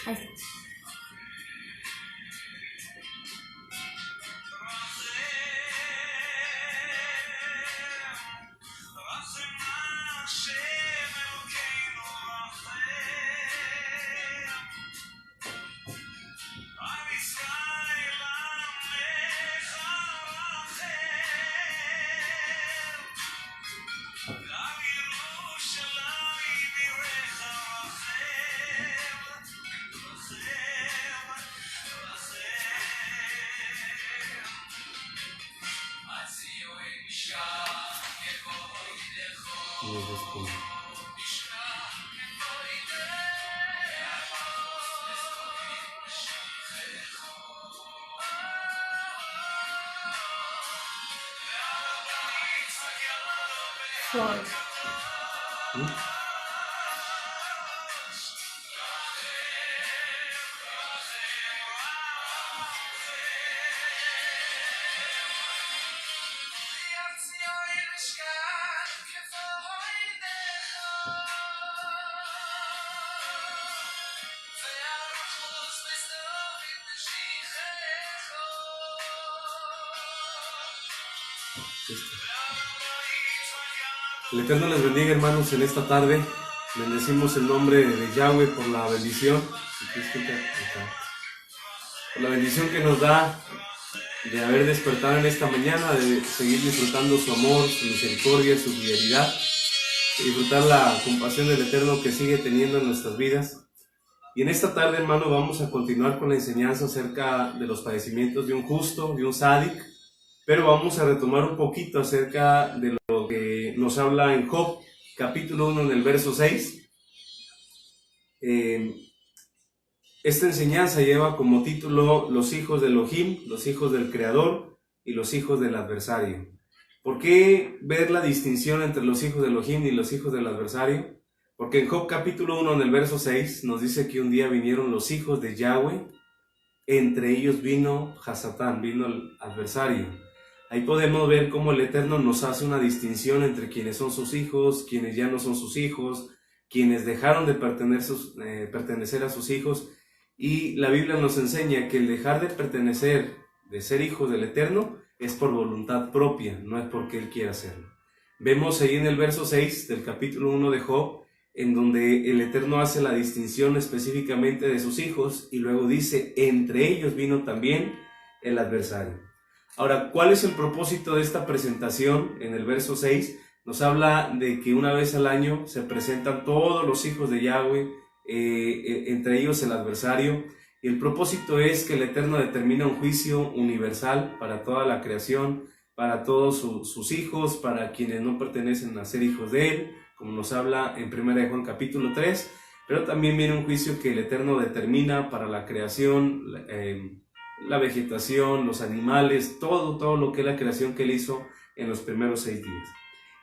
Ahí está. Flor. El Eterno les bendiga, hermanos, en esta tarde. Bendecimos el nombre de Yahweh por la bendición. Por la bendición que nos da de haber despertado en esta mañana, de seguir disfrutando su amor, su misericordia, su fidelidad, de disfrutar la compasión del Eterno que sigue teniendo en nuestras vidas. Y en esta tarde, hermano, vamos a continuar con la enseñanza acerca de los padecimientos de un justo, de un sádic, pero vamos a retomar un poquito acerca de lo que nos habla en Job, capítulo 1, en el verso 6. Esta enseñanza lleva como título los hijos de Elohim, los hijos del Creador y los hijos del adversario. ¿Por qué ver la distinción entre los hijos de Elohim y los hijos del adversario? Porque en Job capítulo 1, en el verso 6, nos dice que un día vinieron los hijos de Yahweh, entre ellos vino Hasatán, vino el adversario. Ahí podemos ver cómo el Eterno nos hace una distinción entre quienes son sus hijos, quienes ya no son sus hijos, quienes dejaron de pertenecer a sus hijos. Y la Biblia nos enseña que el dejar de pertenecer, de ser hijos del Eterno, es por voluntad propia, no es porque Él quiera hacerlo. Vemos ahí en el verso 6 del capítulo 1 de Job, en donde el Eterno hace la distinción específicamente de sus hijos, y luego dice, entre ellos vino también el adversario. Ahora, ¿cuál es el propósito de esta presentación? En el verso 6 nos habla de que una vez al año se presentan todos los hijos de Yahweh, entre ellos el adversario, y el propósito es que el Eterno determina un juicio universal para toda la creación, para todos sus hijos, para quienes no pertenecen a ser hijos de Él, como nos habla en 1 Juan capítulo 3, pero también viene un juicio que el Eterno determina para la creación, la vegetación, los animales, todo lo que es la creación que Él hizo en los primeros 6 días.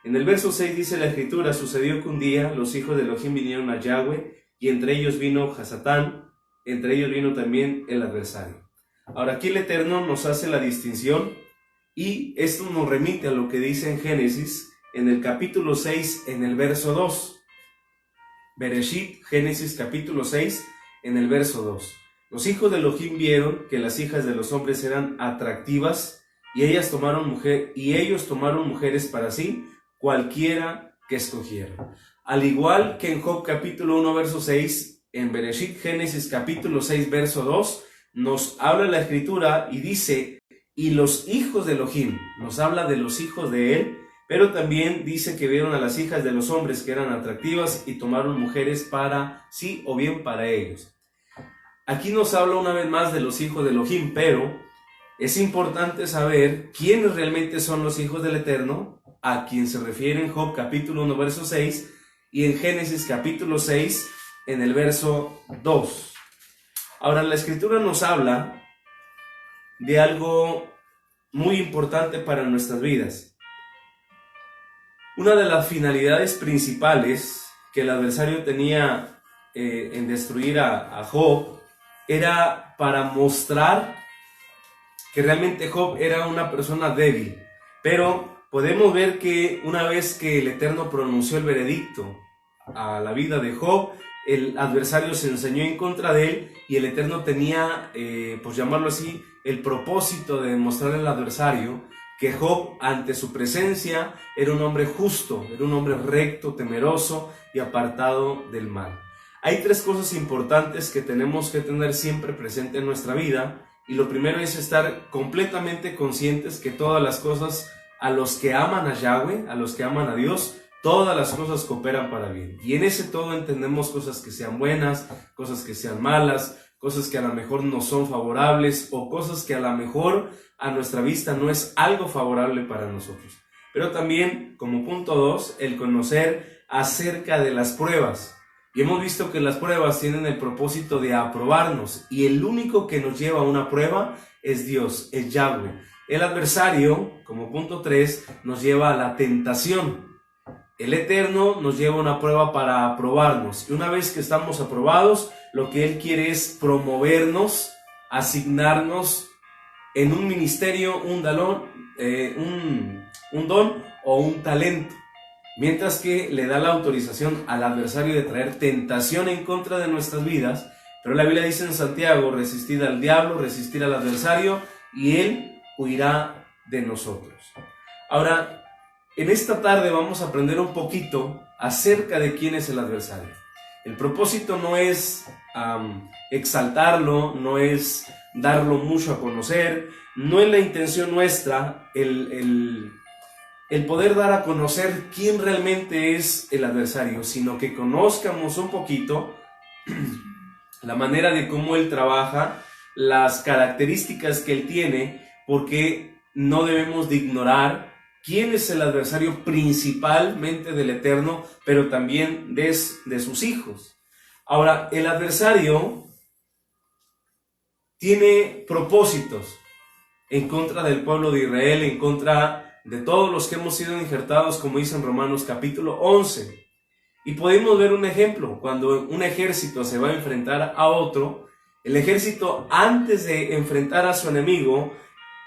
En el verso 6 dice la Escritura, sucedió que un día los hijos de Elohim vinieron a Yahweh, y entre ellos vino Hasatán, entre ellos vino también el adversario. Ahora aquí el Eterno nos hace la distinción, y esto nos remite a lo que dice en Génesis, en el capítulo 6, en el verso 2. Bereshit, Génesis capítulo 6, en el verso 2. Los hijos de Elohim vieron que las hijas de los hombres eran atractivas, y ellos tomaron mujeres para sí, cualquiera que escogieran. Al igual que en Job capítulo 1, verso 6, en Bereshit, Génesis capítulo 6, verso 2, nos habla la Escritura y dice, y los hijos de Elohim, nos habla de los hijos de Él, pero también dice que vieron a las hijas de los hombres que eran atractivas y tomaron mujeres para sí o bien para ellos. Aquí nos habla una vez más de los hijos de Elohim, pero es importante saber quiénes realmente son los hijos del Eterno, a quien se refiere en Job capítulo 1, verso 6, y en Génesis capítulo 6, en el verso 2. Ahora, la Escritura nos habla de algo muy importante para nuestras vidas. Una de las finalidades principales que el adversario tenía en destruir a Job era para mostrar que realmente Job era una persona débil. Pero podemos ver que una vez que el Eterno pronunció el veredicto a la vida de Job, el adversario se ensañó en contra de él y el Eterno tenía, por llamarlo así, el propósito de demostrarle al adversario que Job, ante su presencia, era un hombre justo, era un hombre recto, temeroso y apartado del mal. Hay tres cosas importantes que tenemos que tener siempre presente en nuestra vida, y lo primero es estar completamente conscientes que todas las cosas, a los que aman a Yahweh, a los que aman a Dios, todas las cosas cooperan para bien. Y en ese todo entendemos cosas que sean buenas, cosas que sean malas, cosas que a lo mejor no son favorables o cosas que a lo mejor a nuestra vista no es algo favorable para nosotros. Pero también, como punto 2, el conocer acerca de las pruebas. Y hemos visto que las pruebas tienen el propósito de aprobarnos, y el único que nos lleva a una prueba es Dios, es Yahweh. El adversario, como punto 3, nos lleva a la tentación. El Eterno nos lleva a una prueba para aprobarnos, y una vez que estamos aprobados, lo que Él quiere es promovernos, asignarnos en un ministerio, un don o un talento. Mientras que le da la autorización al adversario de traer tentación en contra de nuestras vidas, pero la Biblia dice en Santiago: resistid al diablo, resistir al adversario, y él huirá de nosotros. Ahora, en esta tarde vamos a aprender un poquito acerca de quién es el adversario. El propósito no es exaltarlo, no es darlo mucho a conocer, no es la intención nuestra el poder dar a conocer quién realmente es el adversario, sino que conozcamos un poquito la manera de cómo él trabaja, las características que él tiene, porque no debemos de ignorar quién es el adversario principalmente del Eterno, pero también de sus hijos. Ahora, el adversario tiene propósitos en contra del pueblo de Israel, en contra de todos los que hemos sido injertados, como dice en Romanos capítulo 11. Y podemos ver un ejemplo: cuando un ejército se va a enfrentar a otro, el ejército, antes de enfrentar a su enemigo,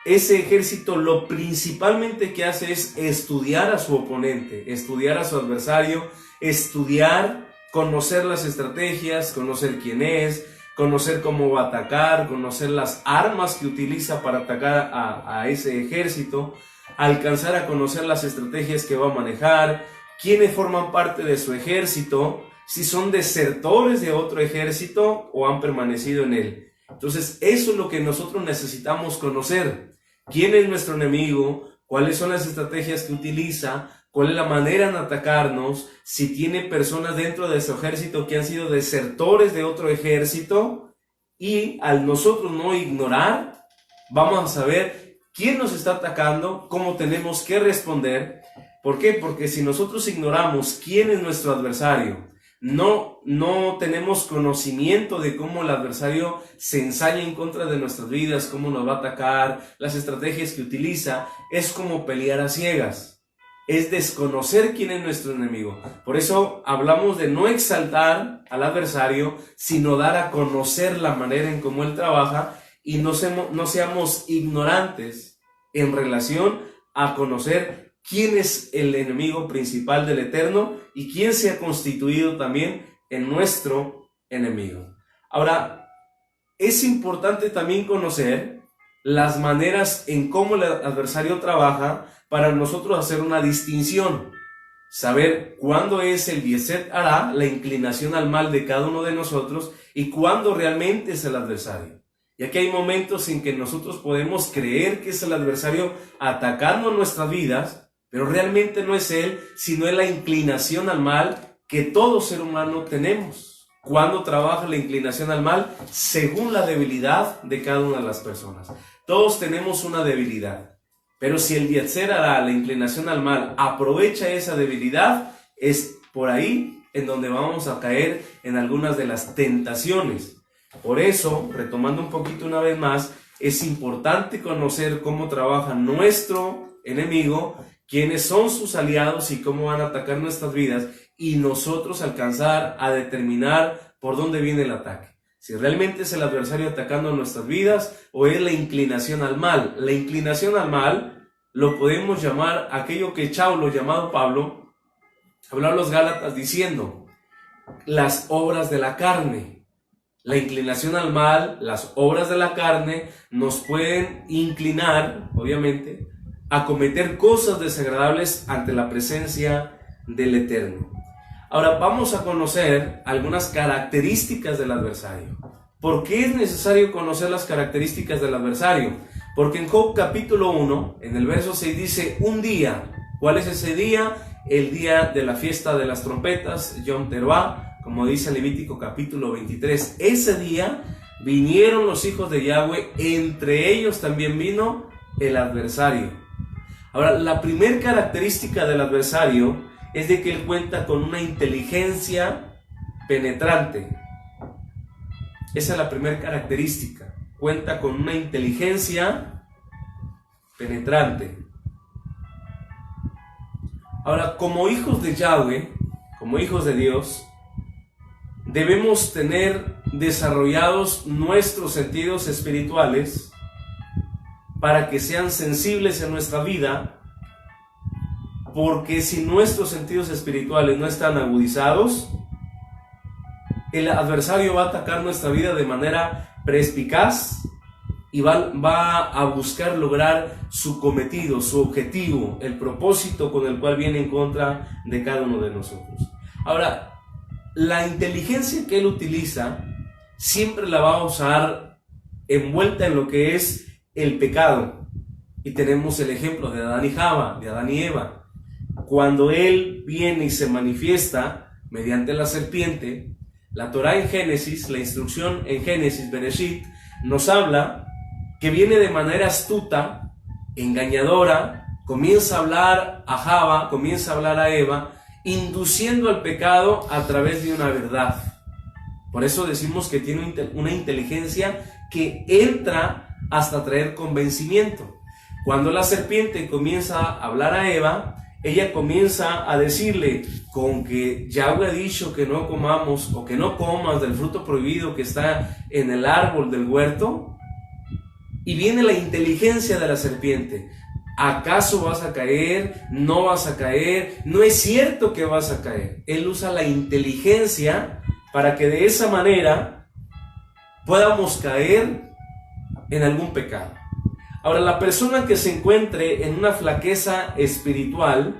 ese ejército lo principalmente que hace es estudiar a su oponente, estudiar a su adversario, estudiar, conocer las estrategias, conocer quién es, conocer cómo va a atacar, conocer las armas que utiliza para atacar a ese ejército, alcanzar a conocer las estrategias que va a manejar, quiénes forman parte de su ejército, si son desertores de otro ejército o han permanecido en él. Entonces, eso es lo que nosotros necesitamos conocer. ¿Quién es nuestro enemigo? ¿Cuáles son las estrategias que utiliza? ¿Cuál es la manera de atacarnos? Si tiene personas dentro de su ejército que han sido desertores de otro ejército, y al nosotros no ignorar, vamos a saber quién nos está atacando, cómo tenemos que responder. ¿Por qué? Porque si nosotros ignoramos quién es nuestro adversario, no tenemos conocimiento de cómo el adversario se ensaña en contra de nuestras vidas, cómo nos va a atacar, las estrategias que utiliza, es como pelear a ciegas. Es desconocer quién es nuestro enemigo. Por eso hablamos de no exaltar al adversario, sino dar a conocer la manera en cómo él trabaja, y no seamos ignorantes en relación a conocer quién es el enemigo principal del Eterno y quién se ha constituido también en nuestro enemigo. Ahora, es importante también conocer las maneras en cómo el adversario trabaja para nosotros hacer una distinción. Saber cuándo es el Yetzer Hará, la inclinación al mal de cada uno de nosotros, y cuándo realmente es el adversario. Y aquí hay momentos en que nosotros podemos creer que es el adversario atacando nuestras vidas, pero realmente no es él, sino es la inclinación al mal que todo ser humano tenemos. ¿Cuándo trabaja la inclinación al mal? Según la debilidad de cada una de las personas. Todos tenemos una debilidad, pero si el Yetzer Hará, la inclinación al mal, aprovecha esa debilidad, es por ahí en donde vamos a caer en algunas de las tentaciones. Por eso, retomando un poquito una vez más, es importante conocer cómo trabaja nuestro enemigo, quiénes son sus aliados y cómo van a atacar nuestras vidas, y nosotros alcanzar a determinar por dónde viene el ataque. Si realmente es el adversario atacando nuestras vidas o es la inclinación al mal. La inclinación al mal lo podemos llamar aquello que Saulo, llamado Pablo, habló a los Gálatas diciendo: las obras de la carne. La inclinación al mal, las obras de la carne nos pueden inclinar, obviamente, a cometer cosas desagradables ante la presencia del Eterno. Ahora vamos a conocer algunas características del adversario. ¿Por qué es necesario conocer las características del adversario? Porque en Job capítulo 1, en el verso 6 dice, un día. ¿Cuál es ese día? El día de la fiesta de las trompetas, Yom Teruah, como dice Levítico capítulo 23. Ese día vinieron los hijos de Yahweh, entre ellos también vino el adversario. Ahora, la primera característica del adversario es de que él cuenta con una inteligencia penetrante. Esa es la primera característica. Cuenta con una inteligencia penetrante. Ahora, como hijos de Yahweh, como hijos de Dios, debemos tener desarrollados nuestros sentidos espirituales para que sean sensibles en nuestra vida, porque si nuestros sentidos espirituales no están agudizados, el adversario va a atacar nuestra vida de manera perspicaz y va a buscar lograr su cometido, su objetivo, el propósito con el cual viene en contra de cada uno de nosotros. Ahora, la inteligencia que él utiliza siempre la va a usar envuelta en lo que es el pecado. Y tenemos el ejemplo de Adán y Java, de Adán y Eva. Cuando él viene y se manifiesta mediante la serpiente, la Torah en Génesis, la instrucción en Génesis, Bereshit, nos habla que viene de manera astuta, engañadora, comienza a hablar a Java, comienza a hablar a Eva, induciendo al pecado a través de una verdad. Por eso decimos que tiene una inteligencia que entra hasta traer convencimiento. Cuando la serpiente comienza a hablar a Eva, ella comienza a decirle, con que Yahweh ha dicho que no comamos o que no comas del fruto prohibido que está en el árbol del huerto, y viene la inteligencia de la serpiente. ¿Acaso vas a caer? ¿No vas a caer? No es cierto que vas a caer. Él usa la inteligencia para que de esa manera podamos caer en algún pecado. Ahora, la persona que se encuentre en una flaqueza espiritual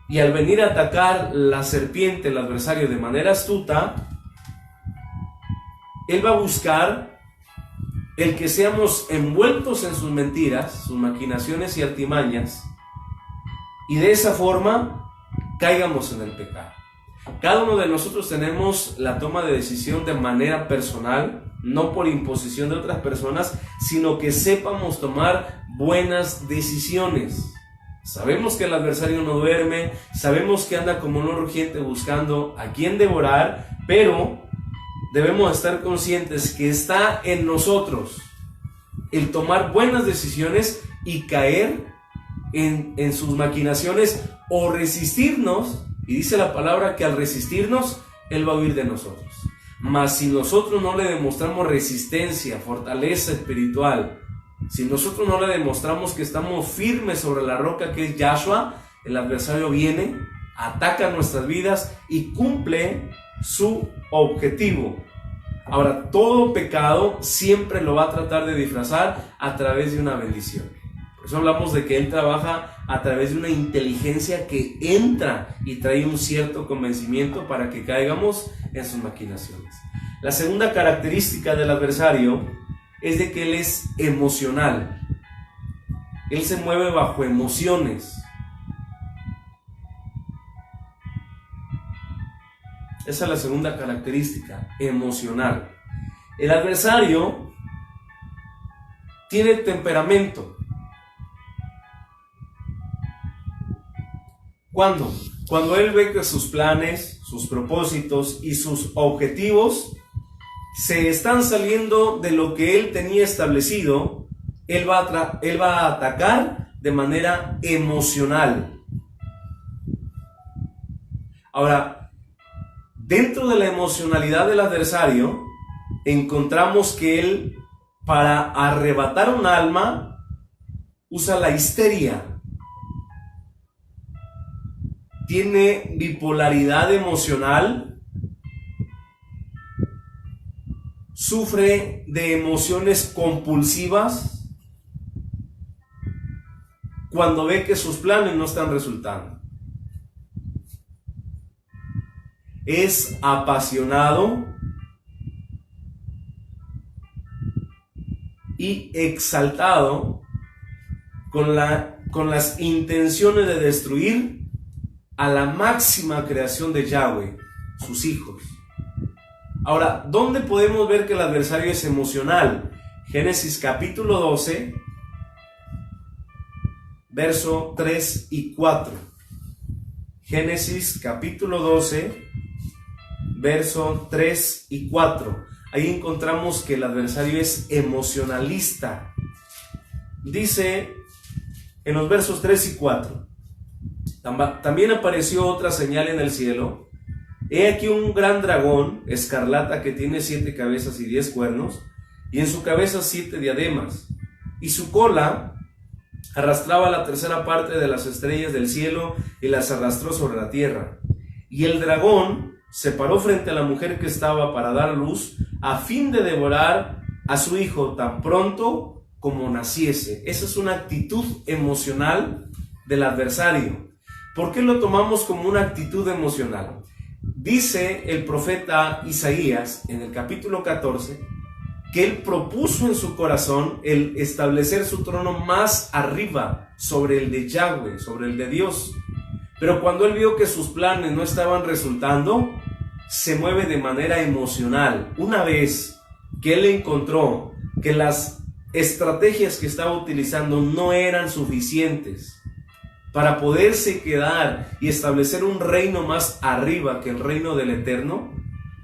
y al venir a atacar la serpiente, el adversario, de manera astuta, él va a buscar el que seamos envueltos en sus mentiras, sus maquinaciones y artimañas, y de esa forma caigamos en el pecado. Cada uno de nosotros tenemos la toma de decisión de manera personal, no por imposición de otras personas, sino que sepamos tomar buenas decisiones. Sabemos que el adversario no duerme, sabemos que anda como un rugiente buscando a quien devorar, pero debemos estar conscientes que está en nosotros el tomar buenas decisiones y caer en sus maquinaciones o resistirnos. Y dice la palabra que al resistirnos, Él va a huir de nosotros. Mas si nosotros no le demostramos resistencia, fortaleza espiritual, si nosotros no le demostramos que estamos firmes sobre la roca que es Yahshua, el adversario viene, ataca nuestras vidas y cumple su objetivo. Ahora, todo pecado siempre lo va a tratar de disfrazar a través de una bendición. Por eso hablamos de que Él trabaja a través de una inteligencia que entra y trae un cierto convencimiento para que caigamos en sus maquinaciones. La segunda característica del adversario es de que él es emocional. Él se mueve bajo emociones. Esa es la segunda característica, emocional. El adversario tiene temperamento. ¿Cuándo? Cuando él ve que sus planes, sus propósitos y sus objetivos se están saliendo de lo que él tenía establecido, él va a atacar de manera emocional. Ahora, dentro de la emocionalidad del adversario, encontramos que él, para arrebatar un alma, usa la histeria. tiene bipolaridad emocional, sufre de emociones compulsivas cuando ve que sus planes no están resultando. Es apasionado y exaltado con las intenciones de destruir a la máxima creación de Yahweh, sus hijos. Ahora, ¿dónde podemos ver que el adversario es emocional? Génesis capítulo 12, verso 3 y 4. Génesis capítulo 12, verso 3 y 4. Ahí encontramos que el adversario es emocionalista. Dice en los versos 3 y 4: también apareció otra señal en el cielo. He aquí un gran dragón escarlata que tiene 7 cabezas y 10 cuernos, y en su cabeza 7 diademas, y su cola arrastraba la tercera parte de las estrellas del cielo y las arrastró sobre la tierra. Y el dragón se paró frente a la mujer que estaba para dar luz, a fin de devorar a su hijo tan pronto como naciese. Esa es una actitud emocional del adversario. ¿Por qué lo tomamos como una actitud emocional? Dice el profeta Isaías en el capítulo 14 que él propuso en su corazón el establecer su trono más arriba sobre el de Yahweh, sobre el de Dios. Pero cuando él vio que sus planes no estaban resultando, se mueve de manera emocional. Una vez que él encontró que las estrategias que estaba utilizando no eran suficientes para poderse quedar y establecer un reino más arriba que el reino del Eterno,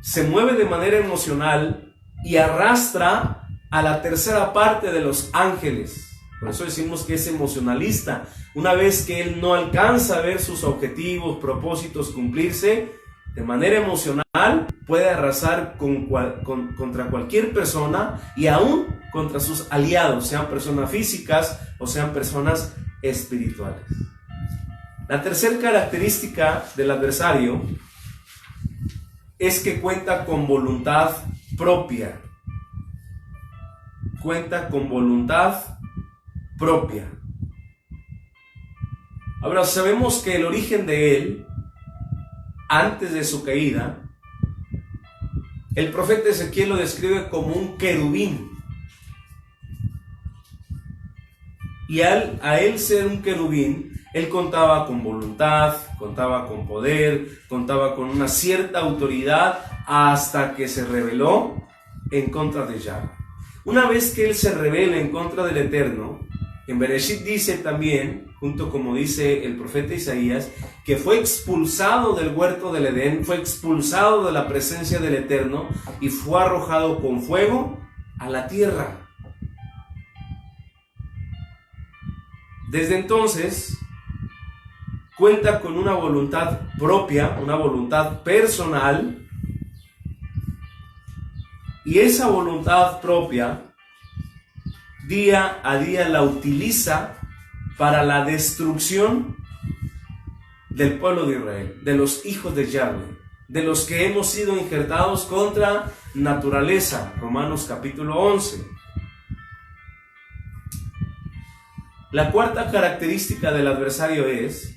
se mueve de manera emocional y arrastra a la tercera parte de los ángeles. Por eso decimos que es emocionalista. Una vez que él no alcanza a ver sus objetivos, propósitos cumplirse, de manera emocional puede arrasar contra cualquier persona y aún contra sus aliados, sean personas físicas o sean personas espirituales. La tercera característica del adversario es que cuenta con voluntad propia. Cuenta con voluntad propia. Ahora, sabemos que el origen de él, antes de su caída, el profeta Ezequiel lo describe como un querubín. Y a él ser un querubín, él contaba con voluntad, contaba con poder, contaba con una cierta autoridad hasta que se rebeló en contra de Yahweh. Una vez que él se rebela en contra del Eterno, en Bereshit dice también, junto como dice el profeta Isaías, que fue expulsado del huerto del Edén, fue expulsado de la presencia del Eterno y fue arrojado con fuego a la tierra. Desde entonces, cuenta con una voluntad propia, una voluntad personal, y esa voluntad propia día a día la utiliza para la destrucción del pueblo de Israel, de los hijos de Yahweh, de los que hemos sido injertados contra naturaleza. Romanos capítulo 11. La cuarta característica del adversario es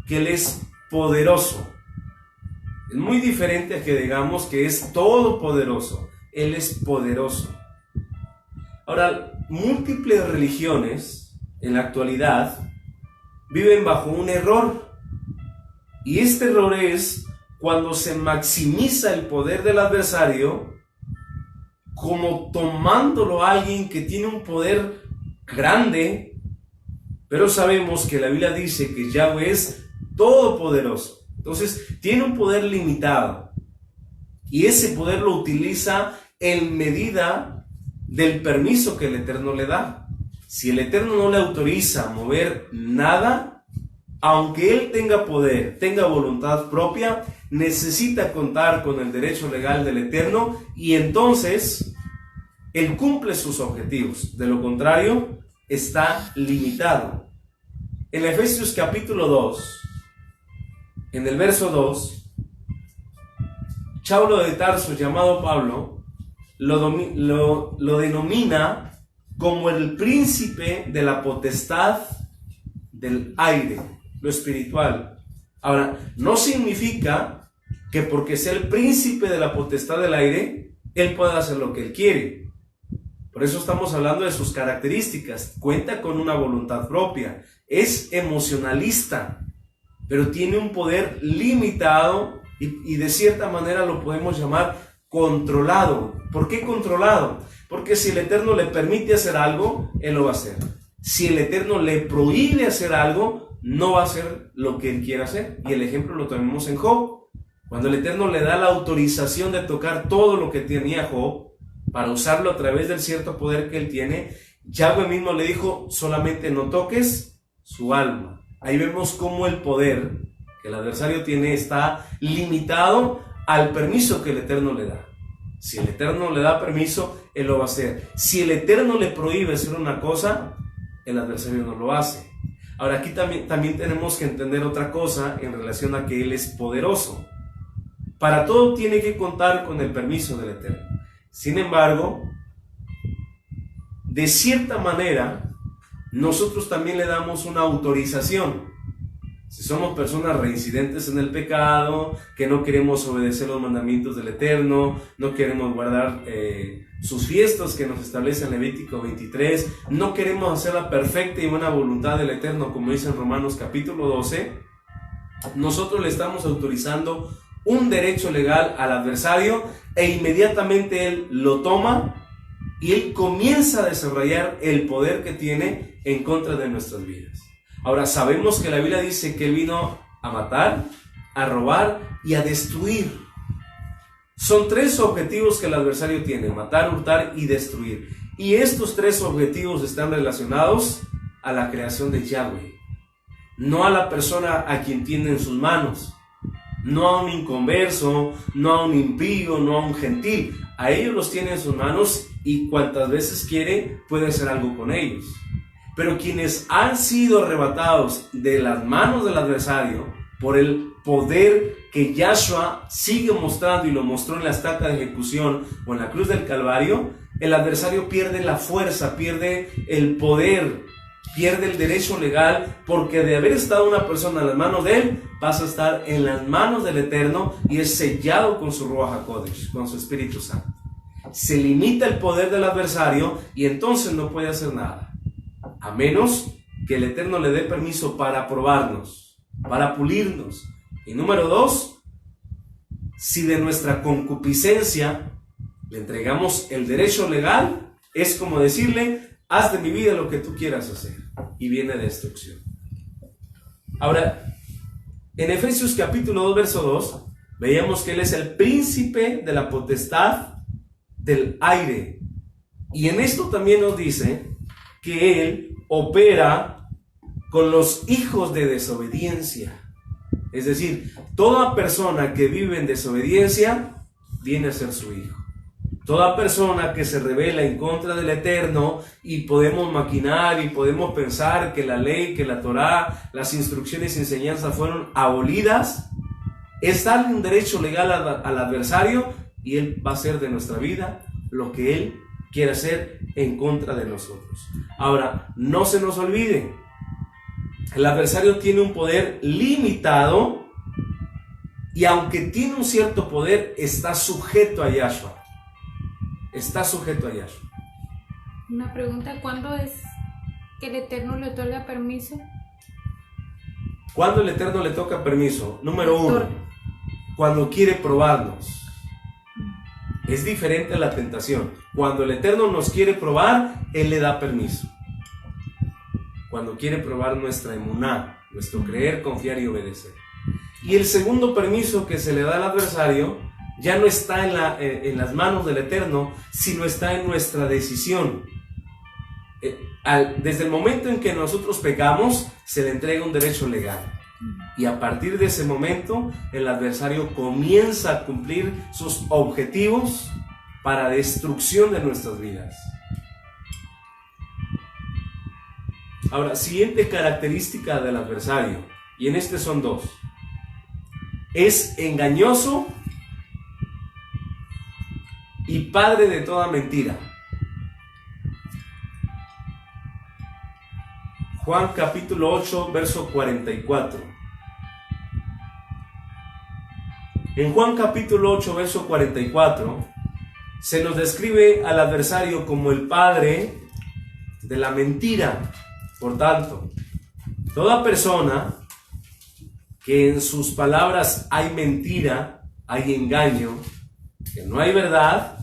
que él es poderoso. Es muy diferente a que digamos que es todopoderoso. Él es poderoso. Ahora, múltiples religiones en la actualidad viven bajo un error. Y este error es cuando se maximiza el poder del adversario como tomándolo a alguien que tiene un poder grande. Pero sabemos que la Biblia dice que Yahweh es todopoderoso. Entonces, tiene un poder limitado. Y ese poder lo utiliza en medida del permiso que el Eterno le da. Si el Eterno no le autoriza a mover nada, aunque él tenga poder, tenga voluntad propia, necesita contar con el derecho legal del Eterno y entonces él cumple sus objetivos. De lo contrario, está limitado. En Efesios capítulo 2, en el verso 2, Saulo de Tarso, llamado Pablo, lo denomina como el príncipe de la potestad del aire, lo espiritual. Ahora, no significa que porque sea el príncipe de la potestad del aire, él pueda hacer lo que él quiere. Por eso estamos hablando de sus características. Cuenta con una voluntad propia, es emocionalista, pero tiene un poder limitado y de cierta manera lo podemos llamar controlado. ¿Por qué controlado? Porque si el Eterno le permite hacer algo, él lo va a hacer. Si el Eterno le prohíbe hacer algo, no va a hacer lo que él quiere hacer. Y el ejemplo lo tenemos en Job. Cuando el Eterno le da la autorización de tocar todo lo que tenía Job, para usarlo a través del cierto poder que él tiene, Yahweh mismo le dijo, solamente no toques su alma. Ahí vemos cómo el poder que el adversario tiene está limitado al permiso que el Eterno le da. Si el Eterno le da permiso, él lo va a hacer. Si el Eterno le prohíbe hacer una cosa, el adversario no lo hace. Ahora aquí también tenemos que entender otra cosa en relación a que él es poderoso. Para todo tiene que contar con el permiso del Eterno. Sin embargo, de cierta manera, nosotros también le damos una autorización. Si somos personas reincidentes en el pecado, que no queremos obedecer los mandamientos del Eterno, no queremos guardar sus fiestas que nos establece en Levítico 23, no queremos hacer la perfecta y buena voluntad del Eterno, como dice en Romanos capítulo 12, nosotros le estamos autorizando un derecho legal al adversario e inmediatamente él lo toma y él comienza a desarrollar el poder que tiene en contra de nuestras vidas. Ahora, sabemos que la Biblia dice que él vino a matar, a robar y a destruir. Son tres objetivos que el adversario tiene: matar, hurtar y destruir. Y estos tres objetivos están relacionados a la creación de Yahweh, no a la persona a quien tiene en sus manos, no a un inconverso, no a un impío, no a un gentil. A ellos los tiene en sus manos y cuantas veces quiere puede hacer algo con ellos. Pero quienes han sido arrebatados de las manos del adversario por el poder que Yahshua sigue mostrando y lo mostró en la estaca de ejecución o en la cruz del Calvario, el adversario pierde la fuerza, pierde el poder, pierde el derecho legal, porque de haber estado una persona en las manos de él, pasa a estar en las manos del Eterno y es sellado con su Ruach HaKodesh, con su Espíritu Santo. Se limita el poder del adversario y entonces no puede hacer nada, a menos que el Eterno le dé permiso para probarnos, para pulirnos. Y número 2, si de nuestra concupiscencia le entregamos el derecho legal, es como decirle: haz de mi vida lo que tú quieras hacer, y viene destrucción. Ahora, en Efesios capítulo 2, verso 2, veíamos que él es el príncipe de la potestad del aire. Y en esto también nos dice que él opera con los hijos de desobediencia. Es decir, toda persona que vive en desobediencia viene a ser su hijo. Toda persona que se rebela en contra del Eterno, y podemos maquinar y podemos pensar que la ley, que la Torá, las instrucciones y enseñanzas fueron abolidas, es darle un derecho legal al adversario y él va a hacer de nuestra vida lo que él quiere hacer en contra de nosotros. Ahora, no se nos olvide, el adversario tiene un poder limitado y aunque tiene un cierto poder, está sujeto a Yahshua. Está sujeto a Yahshua. Una pregunta: ¿cuándo es que el Eterno le otorga permiso? ¿Cuándo el Eterno le toca permiso? Número 1, cuando quiere probarnos. Es diferente a la tentación. Cuando el Eterno nos quiere probar, Él le da permiso. Cuando quiere probar nuestra emuná, nuestro creer, confiar y obedecer. Y el segundo permiso que se le da al adversario ya no está en las manos del Eterno, sino está en nuestra decisión. Desde el momento en que nosotros pecamos, se le entrega un derecho legal. Y a partir de ese momento, el adversario comienza a cumplir sus objetivos para destrucción de nuestras vidas. Ahora, siguiente característica del adversario, y en este son 2. es engañoso y padre de toda mentira. Juan capítulo 8, verso 44. En Juan capítulo 8, verso 44, se nos describe al adversario como el padre de la mentira. Por tanto, toda persona que en sus palabras hay mentira, hay engaño, que no hay verdad,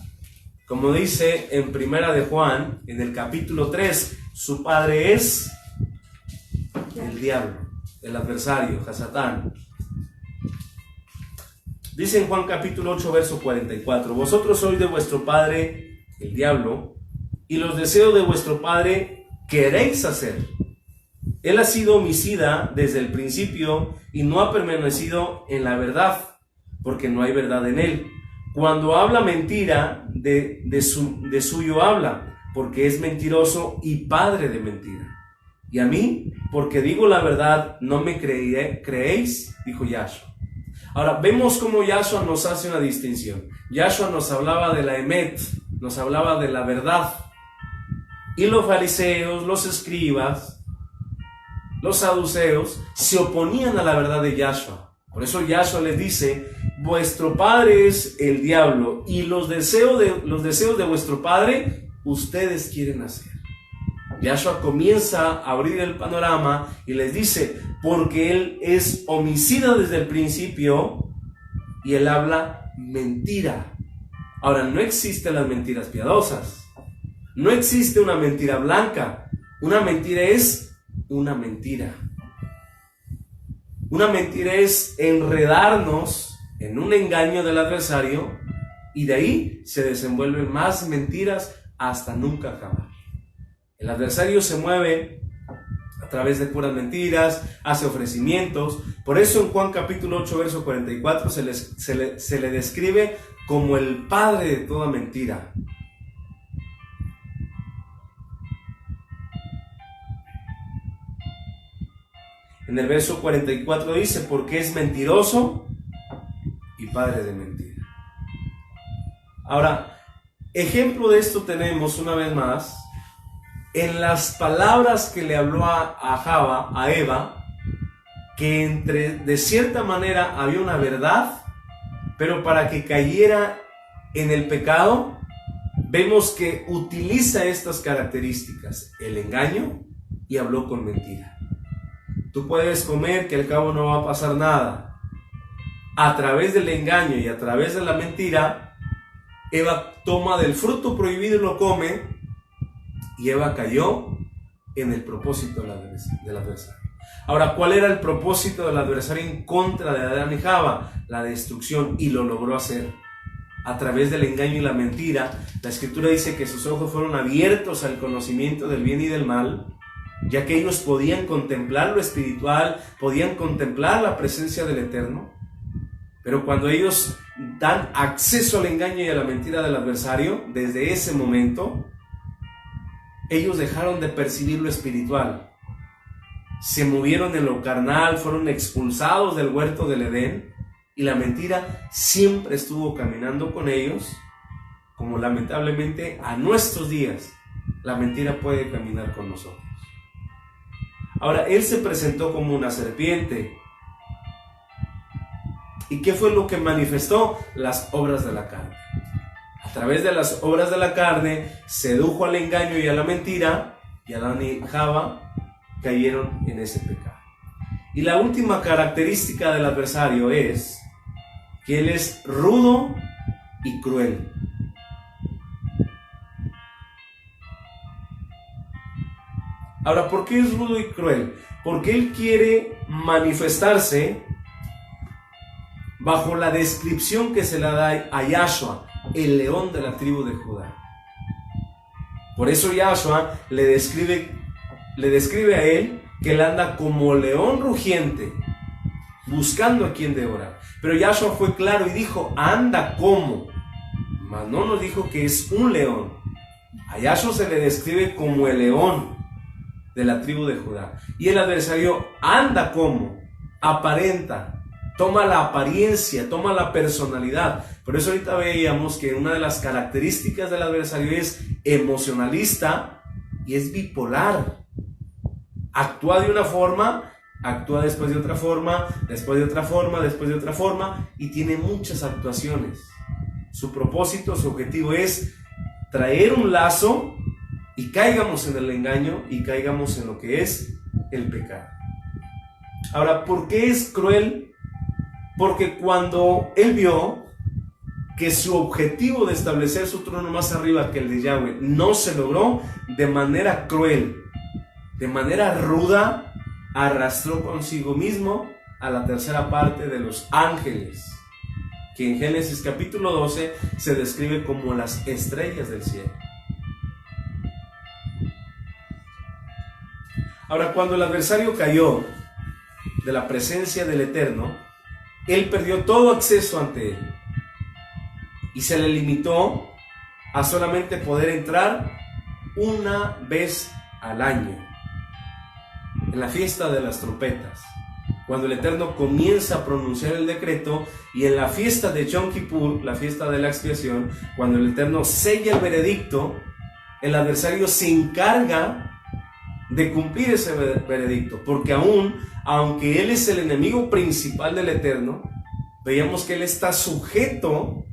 como dice en Primera de Juan, en el capítulo 3, su padre es el diablo, el adversario, Hasatán. Dice en Juan capítulo 8, verso 44, vosotros sois de vuestro padre el diablo, y los deseos de vuestro padre queréis hacer. Él ha sido homicida desde el principio y no ha permanecido en la verdad, porque no hay verdad en él. Cuando habla mentira, de suyo habla, porque es mentiroso y padre de mentira. Y a mí, porque digo la verdad, no me creéis, dijo Yahshua. Ahora, vemos cómo Yahshua nos hace una distinción. Yahshua nos hablaba de la emet, nos hablaba de la verdad. Y los fariseos, los escribas, los saduceos, se oponían a la verdad de Yahshua. Por eso Yahshua les dice, vuestro padre es el diablo, y los deseos de vuestro padre, ustedes quieren hacer. Yahshua comienza a abrir el panorama y les dice, porque él es homicida desde el principio y él habla mentira. Ahora, no existen las mentiras piadosas, no existe una mentira blanca. Una mentira es una mentira. Una mentira es enredarnos en un engaño del adversario y de ahí se desenvuelven más mentiras hasta nunca acabar. El adversario se mueve a través de puras mentiras, hace ofrecimientos. Por eso en Juan capítulo 8, verso 44 se le describe como el padre de toda mentira. En el verso 44 dice, porque es mentiroso y padre de mentira. Ahora, ejemplo de esto tenemos una vez más en las palabras que le habló a Eva, que de cierta manera había una verdad, pero para que cayera en el pecado, vemos que utiliza estas características, el engaño, y habló con mentira. Tú puedes comer que al cabo no va a pasar nada. A través del engaño y a través de la mentira, Eva toma del fruto prohibido y lo come, y Eva cayó en el propósito del adversario. Ahora, ¿cuál era el propósito del adversario en contra de Adán y Java? La destrucción, y lo logró hacer. A través del engaño y la mentira, la Escritura dice que sus ojos fueron abiertos al conocimiento del bien y del mal, ya que ellos podían contemplar lo espiritual, podían contemplar la presencia del Eterno. Pero cuando ellos dan acceso al engaño y a la mentira del adversario, desde ese momento, ellos dejaron de percibir lo espiritual. Se movieron en lo carnal, fueron expulsados del huerto del Edén, y la mentira siempre estuvo caminando con ellos, como lamentablemente a nuestros días la mentira puede caminar con nosotros. Ahora, él se presentó como una serpiente. ¿Y qué fue lo que manifestó? Las obras de la carne. A través de las obras de la carne, sedujo al engaño y a la mentira, y Adán y Java cayeron en ese pecado. Y la última característica del adversario es que él es rudo y cruel. Ahora, ¿por qué es rudo y cruel? Porque él quiere manifestarse bajo la descripción que se le da a Yahshua, el león de la tribu de Judá. Por eso Yahshua le describe a él que él anda como león rugiente, buscando a quien devorar. Pero Yahshua fue claro y dijo, anda como, mas no nos dijo que es un león. A Yahshua se le describe como el león de la tribu de Judá. Y el adversario anda como, aparenta, toma la apariencia, toma la personalidad. Por eso ahorita veíamos que una de las características del adversario es emocionalista y es bipolar. Actúa de una forma, actúa después de otra forma, después de otra forma, después de otra forma, y tiene muchas actuaciones. Su propósito, su objetivo es traer un lazo y caigamos en el engaño y caigamos en lo que es el pecado. Ahora, ¿por qué es cruel? Porque cuando él vio que su objetivo de establecer su trono más arriba que el de Yahweh no se logró, de manera cruel, de manera ruda, arrastró consigo mismo a la tercera parte de los ángeles, que en Génesis capítulo 12 se describe como las estrellas del cielo. Ahora, cuando el adversario cayó de la presencia del Eterno, él perdió todo acceso ante él y se le limitó a solamente poder entrar una vez al año, en la fiesta de las trompetas, cuando el Eterno comienza a pronunciar el decreto, y en la fiesta de Yom Kippur, la fiesta de la expiación, cuando el Eterno sella el veredicto, el adversario se encarga de cumplir ese veredicto, porque aunque él es el enemigo principal del Eterno, veíamos que él está sujeto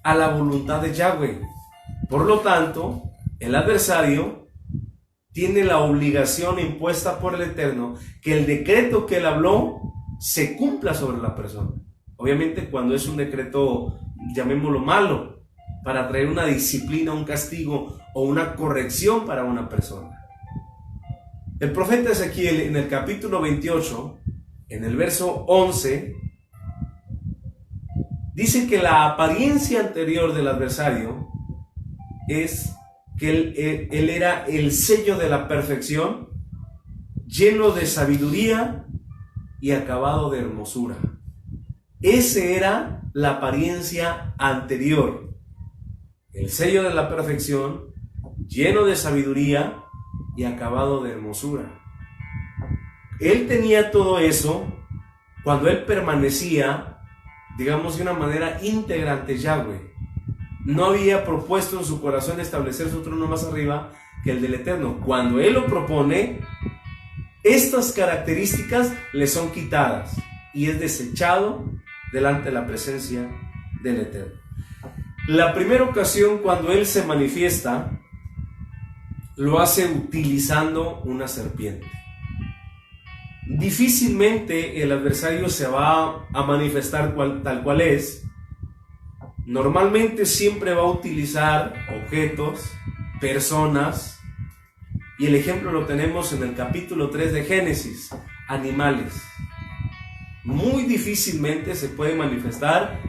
a la voluntad de Yahweh. Por lo tanto, el adversario tiene la obligación impuesta por el Eterno que el decreto que él habló se cumpla sobre la persona. Obviamente cuando es un decreto, llamémoslo malo, para traer una disciplina, un castigo o una corrección para una persona. El profeta Ezequiel en el capítulo 28, en el verso 11, dice que la apariencia anterior del adversario es que él era el sello de la perfección, lleno de sabiduría y acabado de hermosura. Esa era la apariencia anterior. El sello de la perfección, lleno de sabiduría y acabado de hermosura. Él tenía todo eso cuando él permanecía, digamos, de una manera íntegra ante Yahweh. No había propuesto en su corazón establecer su trono más arriba que el del Eterno. Cuando él lo propone, estas características le son quitadas y es desechado delante de la presencia del Eterno. La primera ocasión cuando él se manifiesta, lo hace utilizando una serpiente. Difícilmente el adversario se va a manifestar tal cual es. Normalmente siempre va a utilizar objetos, personas, y el ejemplo lo tenemos en el capítulo 3 de Génesis, animales. Muy difícilmente se puede manifestar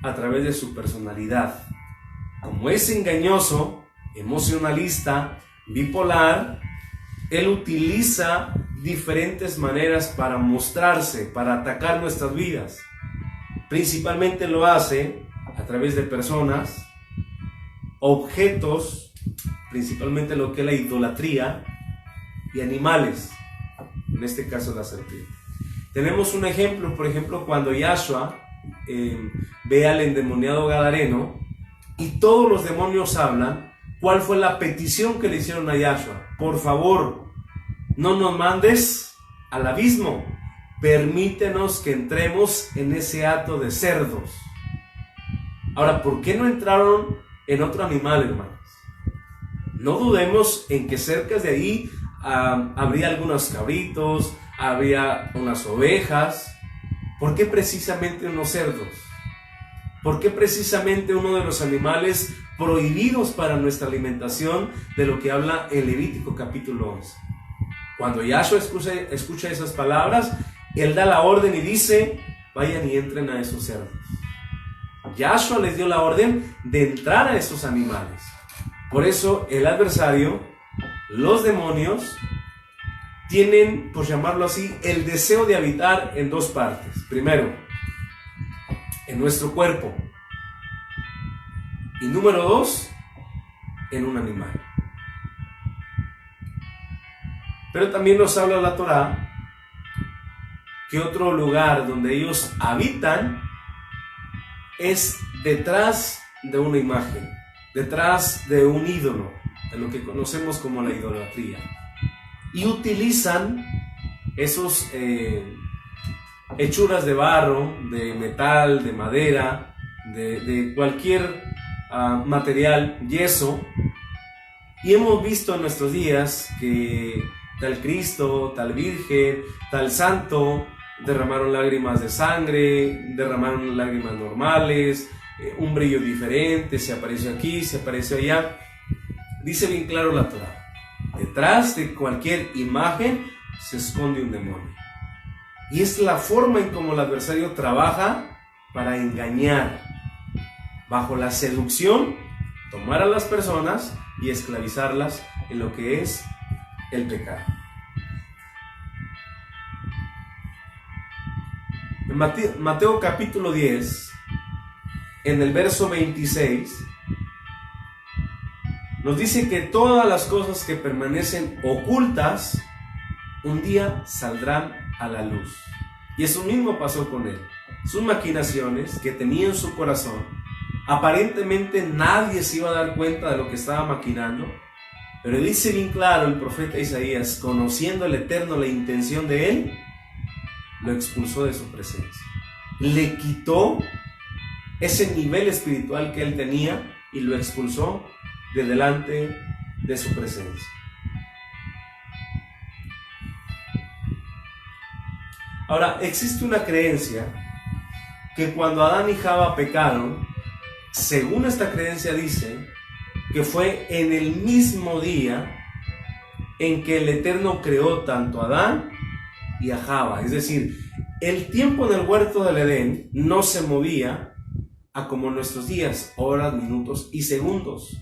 a través de su personalidad. Como es engañoso, emocionalista, bipolar, él utiliza diferentes maneras para mostrarse, para atacar nuestras vidas. Principalmente lo hace a través de personas, objetos, principalmente lo que es la idolatría, y animales, en este caso la serpiente. Tenemos un ejemplo, por ejemplo, cuando Yahshua ve al endemoniado gadareno y todos los demonios hablan. ¿Cuál fue la petición que le hicieron a Yahshua? Por favor, no nos mandes al abismo, permítenos que entremos en ese hato de cerdos. Ahora, ¿por qué no entraron en otro animal, hermanos? No dudemos en que cerca de ahí habría algunos cabritos, habría unas ovejas. ¿Por qué precisamente unos cerdos? ¿Por qué precisamente uno de los animales prohibidos para nuestra alimentación, de lo que habla el Levítico capítulo 11? Cuando Yahshua escucha esas palabras, él da la orden y dice: vayan y entren a esos cerdos. Yahshua les dio la orden de entrar a esos animales. Por eso el adversario, los demonios, tienen, por llamarlo así, el deseo de habitar en dos partes. Primero, en nuestro cuerpo. Y número dos, en un animal. Pero también nos habla la Torá que otro lugar donde ellos habitan es detrás de una imagen, detrás de un ídolo, de lo que conocemos como la idolatría. Y utilizan esos hechuras de barro, de metal, de madera, de cualquier material, yeso. Y hemos visto en nuestros días que tal Cristo, tal Virgen, tal Santo derramaron lágrimas de sangre, derramaron lágrimas normales, un brillo diferente, se apareció aquí, se apareció allá. Dice bien claro la Torá: detrás de cualquier imagen se esconde un demonio. Y es la forma en cómo el adversario trabaja para engañar, bajo la seducción, tomar a las personas y esclavizarlas en lo que es el pecado. En Mateo capítulo 10, en el verso 26, nos dice que todas las cosas que permanecen ocultas un día saldrán a la luz. Y eso mismo pasó con él. Sus maquinaciones que tenía en su corazón, aparentemente nadie se iba a dar cuenta de lo que estaba maquinando, pero dice bien claro el profeta Isaías: conociendo el Eterno la intención de él, lo expulsó de su presencia. Le quitó ese nivel espiritual que él tenía y lo expulsó de delante de su presencia. Ahora, existe una creencia que cuando Adán y Java pecaron, según esta creencia dice que fue en el mismo día en que el Eterno creó tanto a Adán y a Java. Es decir, el tiempo en el huerto del Edén no se movía a como nuestros días, horas, minutos y segundos.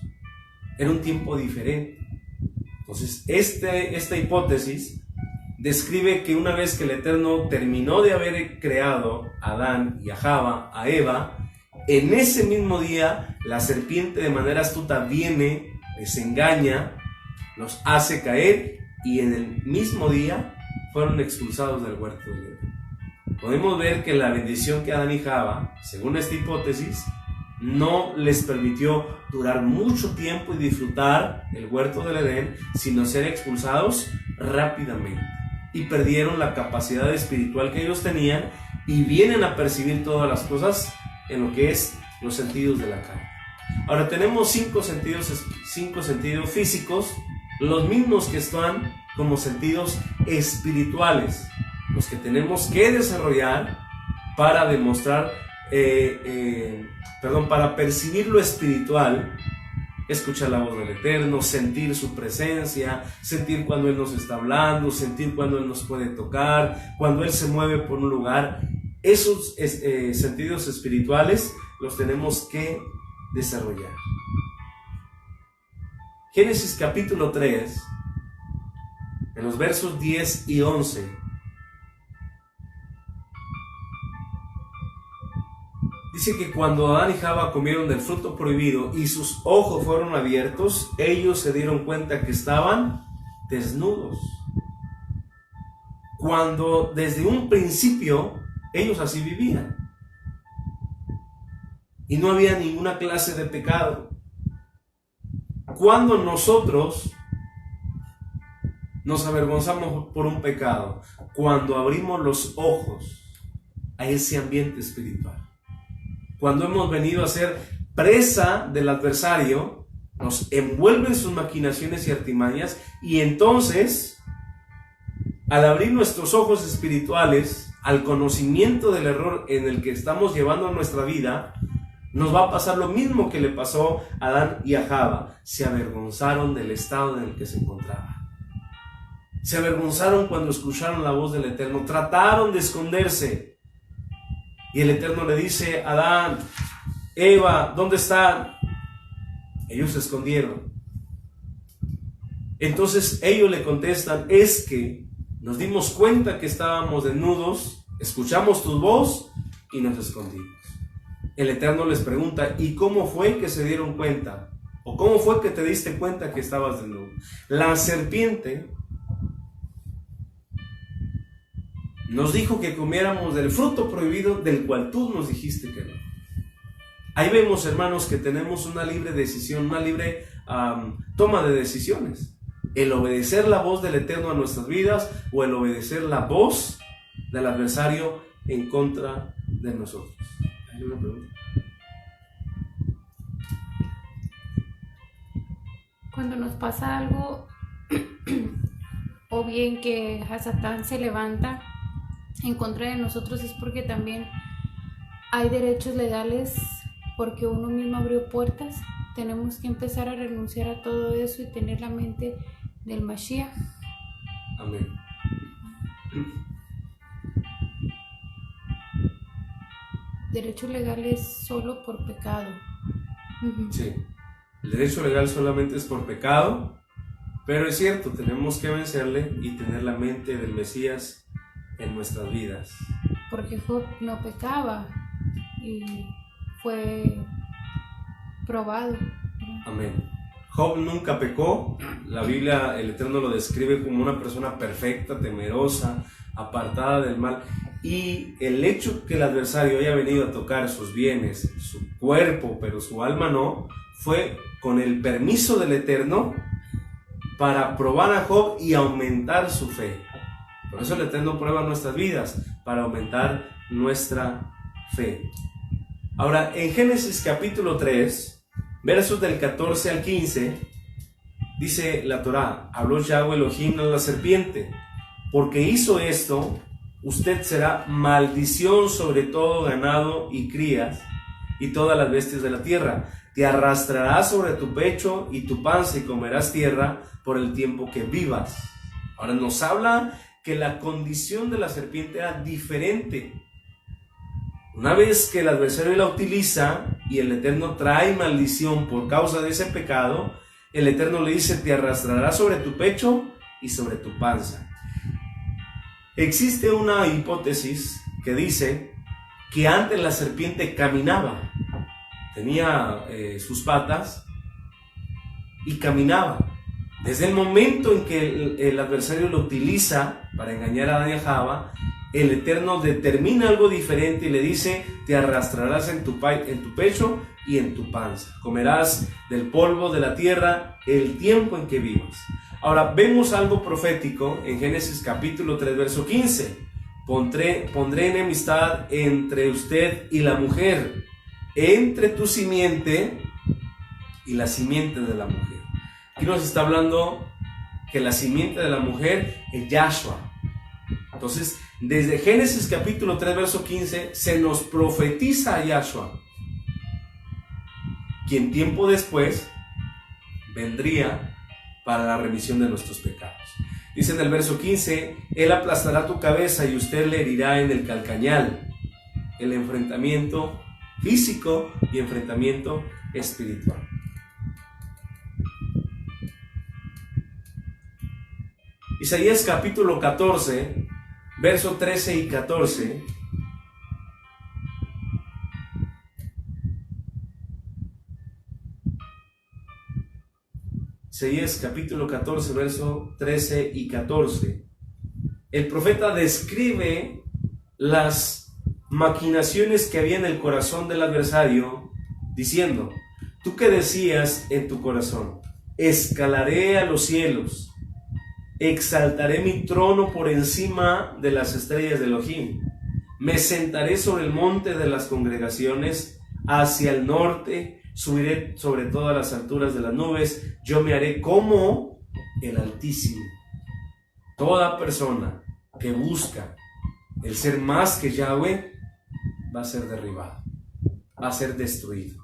Era un tiempo diferente. Entonces, esta hipótesis describe que una vez que el Eterno terminó de haber creado a Adán y a Java, a Eva, en ese mismo día la serpiente de manera astuta viene, les engaña, los hace caer y en el mismo día fueron expulsados del huerto del Edén. Podemos ver que la bendición que Adán y Java, según esta hipótesis, no les permitió durar mucho tiempo y disfrutar el huerto del Edén, sino ser expulsados rápidamente. Y perdieron la capacidad espiritual que ellos tenían y vienen a percibir todas las cosas en lo que es los sentidos de la carne. Ahora tenemos cinco sentidos físicos, los mismos que están como sentidos espirituales, los que tenemos que desarrollar para demostrar, para percibir lo espiritual. Escuchar la voz del Eterno, sentir su presencia, sentir cuando Él nos está hablando, sentir cuando Él nos puede tocar, cuando Él se mueve por un lugar. Esos sentidos espirituales los tenemos que desarrollar. Génesis capítulo 3, en los versos 10 y 11, dice que cuando Adán y Java comieron del fruto prohibido y sus ojos fueron abiertos, ellos se dieron cuenta que estaban desnudos. Cuando desde un principio ellos así vivían. Y no había ninguna clase de pecado. Cuando nosotros nos avergonzamos por un pecado, cuando abrimos los ojos a ese ambiente espiritual. Cuando hemos venido a ser presa del adversario, nos envuelve en sus maquinaciones y artimañas, y entonces, al abrir nuestros ojos espirituales al conocimiento del error en el que estamos llevando nuestra vida, nos va a pasar lo mismo que le pasó a Adán y a Java. Se avergonzaron del estado en el que se encontraban. Se avergonzaron cuando escucharon la voz del Eterno, trataron de esconderse. Y el Eterno le dice: Adán, Eva, ¿dónde están? Ellos se escondieron. Entonces ellos le contestan: es que nos dimos cuenta que estábamos desnudos, escuchamos tu voz y nos escondimos. El Eterno les pregunta: ¿y cómo fue que se dieron cuenta? ¿O cómo fue que te diste cuenta que estabas desnudo? La serpiente Nos dijo que comiéramos del fruto prohibido del cual tú nos dijiste que no. Ahí vemos, hermanos, que tenemos una libre decisión, una libre toma de decisiones. El obedecer la voz del Eterno a nuestras vidas o el obedecer la voz del adversario en contra de nosotros. ¿Hay una pregunta? Cuando nos pasa algo, o bien que Hasatán se levanta en contra de nosotros, es porque también hay derechos legales, porque uno mismo abrió puertas. Tenemos que empezar a renunciar a todo eso y tener la mente del Mashiach. Amén. Derechos legales solo por pecado. Sí, el derecho legal solamente es por pecado, pero es cierto, tenemos que vencerle y tener la mente del Mesías en nuestras vidas. Porque Job no pecaba y fue probado. Amén. Job nunca pecó. La Biblia, el Eterno lo describe como una persona perfecta, temerosa, apartada del mal. Y el hecho que el adversario haya venido a tocar sus bienes, su cuerpo, pero su alma no, fue con el permiso del Eterno para probar a Job y aumentar su fe. Por eso el Eterno prueba nuestras vidas, para aumentar nuestra fe. Ahora, en Génesis capítulo 3, versos del 14 al 15, dice la Torá: habló Yahweh Elohim a la serpiente, porque hizo esto, usted será maldición sobre todo ganado y crías y todas las bestias de la tierra. Te arrastrarás sobre tu pecho y tu panza y comerás tierra por el tiempo que vivas. Ahora nos habla que la condición de la serpiente era diferente. Una vez que el adversario la utiliza y el Eterno trae maldición por causa de ese pecado, el Eterno le dice: te arrastrarás sobre tu pecho y sobre tu panza. Existe una hipótesis que dice que antes la serpiente caminaba, tenía sus patas y caminaba. Desde el momento en que el adversario lo utiliza para engañar a Adán y a Java, el Eterno determina algo diferente y le dice: te arrastrarás en tu pecho y en tu panza. Comerás del polvo de la tierra el tiempo en que vivas. Ahora vemos algo profético en Génesis capítulo 3, verso 15. Pondré enemistad entre usted y la mujer, entre tu simiente y la simiente de la mujer. Aquí nos está hablando que la simiente de la mujer es Yahshua. Entonces, desde Génesis capítulo 3, verso 15, se nos profetiza a Yahshua, quien tiempo después vendría para la remisión de nuestros pecados. Dice en el verso 15: él aplastará tu cabeza y usted le herirá en el calcañal. El enfrentamiento físico y enfrentamiento espiritual. Isaías capítulo 14, verso 13 y 14. Isaías capítulo 14, verso 13 y 14. El profeta describe las maquinaciones que había en el corazón del adversario, diciendo: tú que decías en tu corazón, escalaré a los cielos, exaltaré mi trono por encima de las estrellas de Elohim, me sentaré sobre el monte de las congregaciones, hacia el norte, subiré sobre todas las alturas de las nubes, yo me haré como el Altísimo. Toda persona que busca el ser más que Yahweh va a ser derribado, va a ser destruido.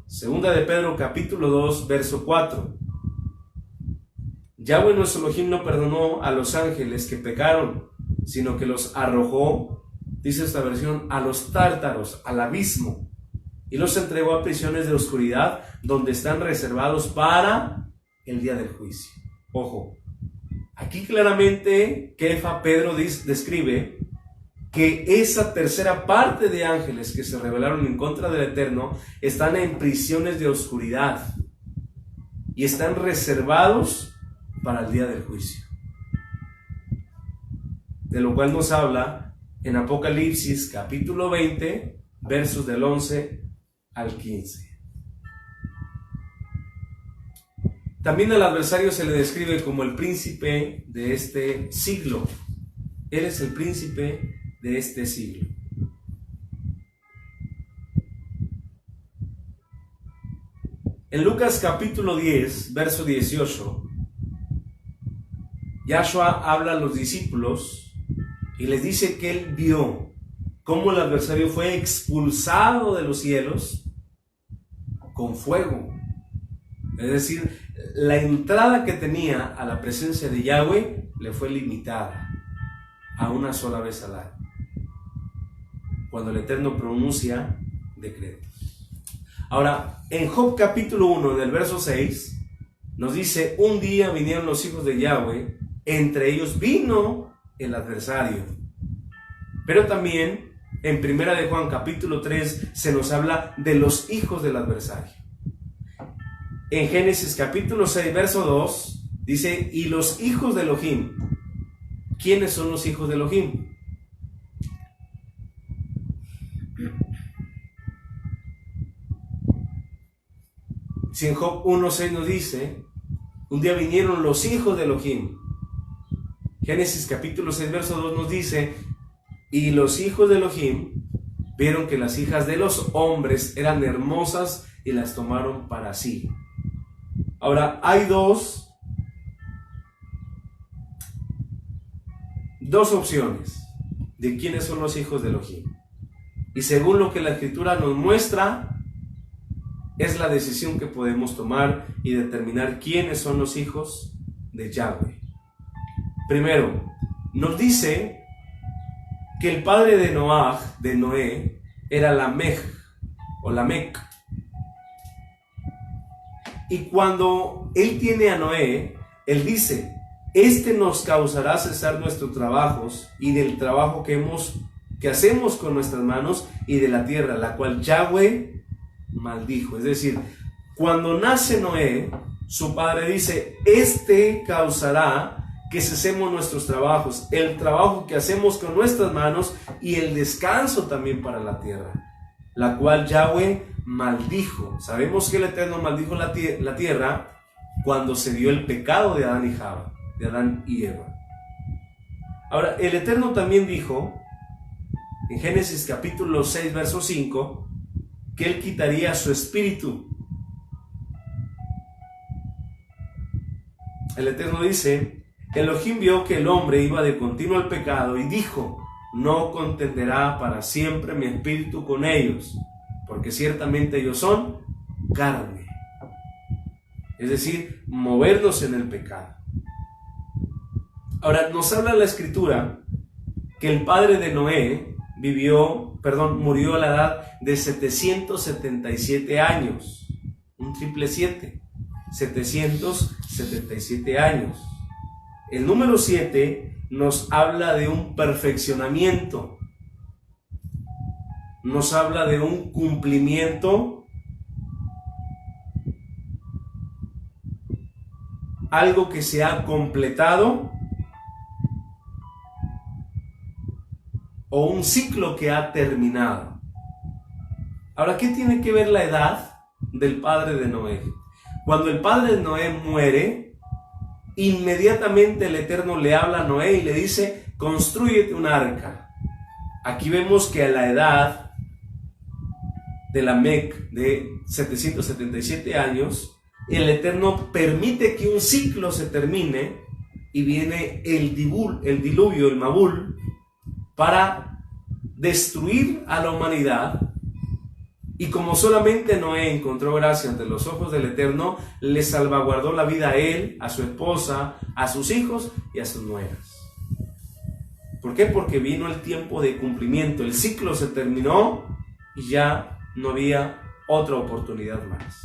Segunda de Pedro capítulo 2, verso 4. Yahweh nuestro Elohim no perdonó a los ángeles que pecaron, sino que los arrojó, dice esta versión, a los tártaros, al abismo, y los entregó a prisiones de oscuridad, donde están reservados para el día del juicio. Ojo, aquí claramente Pedro describe que esa tercera parte de ángeles que se rebelaron en contra del Eterno están en prisiones de oscuridad y están reservados para el día del juicio. de lo cual nos habla en Apocalipsis capítulo 20, versos del 11 al 15. También al adversario se le describe como el príncipe de este siglo. Él es el príncipe de este siglo. En Lucas capítulo 10, verso 18, Yahshua habla a los discípulos y les dice que él vio cómo el adversario fue expulsado de los cielos con fuego. Es decir, la entrada que tenía a la presencia de Yahweh le fue limitada a una sola vez al año, cuando el Eterno pronuncia decretos. Ahora, en Job capítulo 1, en el verso 6, nos dice: un día vinieron los hijos de Yahweh, entre ellos vino el adversario. Pero también en Primera de Juan capítulo 3 se nos habla de los hijos del adversario. En Génesis capítulo 6, verso 2, dice: y los hijos de Elohim. ¿Quiénes son los hijos de Elohim? Si en Job 1:6 nos dice: un día vinieron los hijos de Elohim. Génesis capítulo 6, verso 2 nos dice: y los hijos de Elohim vieron que las hijas de los hombres eran hermosas y las tomaron para sí. Ahora, hay dos opciones de quiénes son los hijos de Elohim. Y según lo que la Escritura nos muestra, es la decisión que podemos tomar y determinar quiénes son los hijos de Yahweh. Primero, nos dice que el padre de Noé, era Lamech o Lamec. Y cuando él tiene a Noé, él dice: este nos causará cesar nuestros trabajos y del trabajo que hacemos con nuestras manos y de la tierra, la cual Yahweh maldijo. Es decir, cuando nace Noé, su padre dice: este causará que cesemos nuestros trabajos, el trabajo que hacemos con nuestras manos y el descanso también para la tierra, la cual Yahweh maldijo. Sabemos que el Eterno maldijo la tierra cuando se dio el pecado de Adán y Java, de Adán y Eva. Ahora, el Eterno también dijo en Génesis capítulo 6, verso 5, que Él quitaría su espíritu. El Eterno dice: Elohim vio que el hombre iba de continuo al pecado y dijo: no contenderá para siempre mi espíritu con ellos, porque ciertamente ellos son carne. Es decir, movernos en el pecado. Ahora, nos habla la Escritura que el padre de Noé murió a la edad de 777 años. Un triple 7. 777 años. El número 7 nos habla de un perfeccionamiento. Nos habla de un cumplimiento. Algo que se ha completado. O un ciclo que ha terminado. Ahora, ¿qué tiene que ver la edad del padre de Noé? Cuando el padre de Noé muere, inmediatamente el Eterno le habla a Noé y le dice: constrúyete un arca. Aquí vemos que a la edad de Lamec, de 777 años, el Eterno permite que un ciclo se termine y viene el diluvio, el Mabul, para destruir a la humanidad. Y como solamente Noé encontró gracia ante los ojos del Eterno, le salvaguardó la vida a él, a su esposa, a sus hijos y a sus nueras. ¿Por qué? Porque vino el tiempo de cumplimiento. El ciclo se terminó y ya no había otra oportunidad más.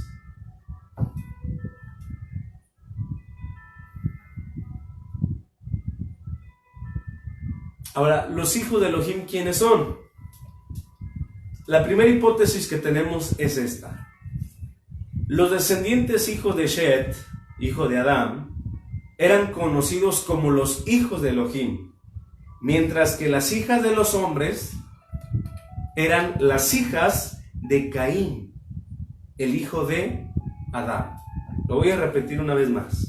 Ahora, los hijos de Elohim, ¿quiénes son? La primera hipótesis que tenemos es esta. Los descendientes hijos de Shet, hijo de Adán, eran conocidos como los hijos de Elohim. mientras que las hijas de los hombres eran las hijas de Caín, el hijo de Adán. Lo voy a repetir una vez más.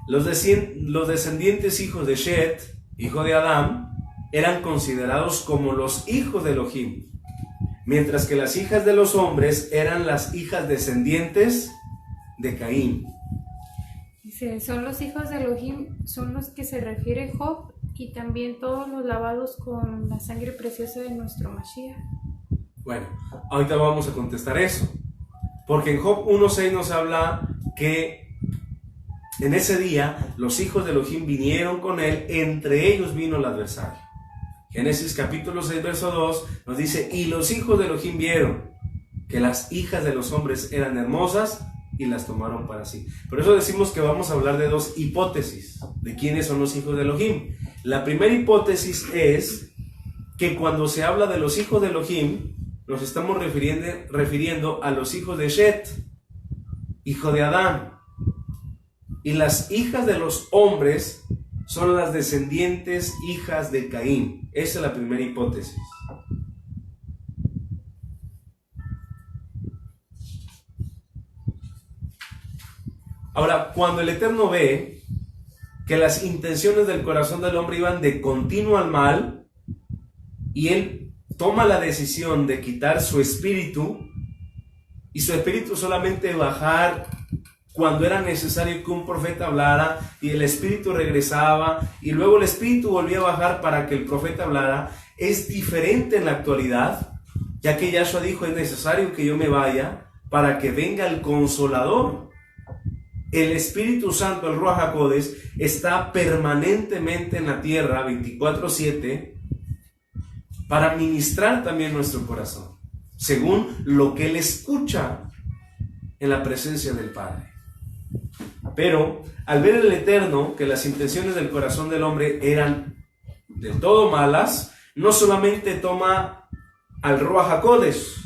Los descendientes hijos de Shet, hijo de Adán, eran considerados como los hijos de Elohim, mientras que las hijas de los hombres eran las hijas descendientes de Caín. Dice, son los hijos de Elohim, son los que se refiere Job y también todos los lavados con la sangre preciosa de nuestro Mashiach. Bueno, ahorita vamos a contestar eso, porque en Job 1:6 nos habla que en ese día los hijos de Elohim vinieron con él, entre ellos vino el adversario. Génesis capítulo 6 verso 2 nos dice, y los hijos de Elohim vieron que las hijas de los hombres eran hermosas y las tomaron para sí. Por eso decimos que vamos a hablar de dos hipótesis de quiénes son los hijos de Elohim. La primera hipótesis es que cuando se habla de los hijos de Elohim, nos estamos refiriendo a los hijos de Shet, hijo de Adán. Y las hijas de los hombres son las descendientes hijas de Caín. Esa es la primera hipótesis. Ahora, cuando el Eterno ve que las intenciones del corazón del hombre iban de continuo al mal, y él toma la decisión de quitar su espíritu, y su espíritu solamente bajar cuando era necesario que un profeta hablara, y el espíritu regresaba, y luego el espíritu volvía a bajar para que el profeta hablara, es diferente en la actualidad, ya que Yahshua dijo, es necesario que yo me vaya para que venga el Consolador. El Espíritu Santo, el Ruach HaKodesh, está permanentemente en la tierra 24/7 para ministrar también nuestro corazón, según lo que Él escucha en la presencia del Padre. Pero al ver el Eterno que las intenciones del corazón del hombre eran del todo malas, no solamente toma al Ruach HaKodesh,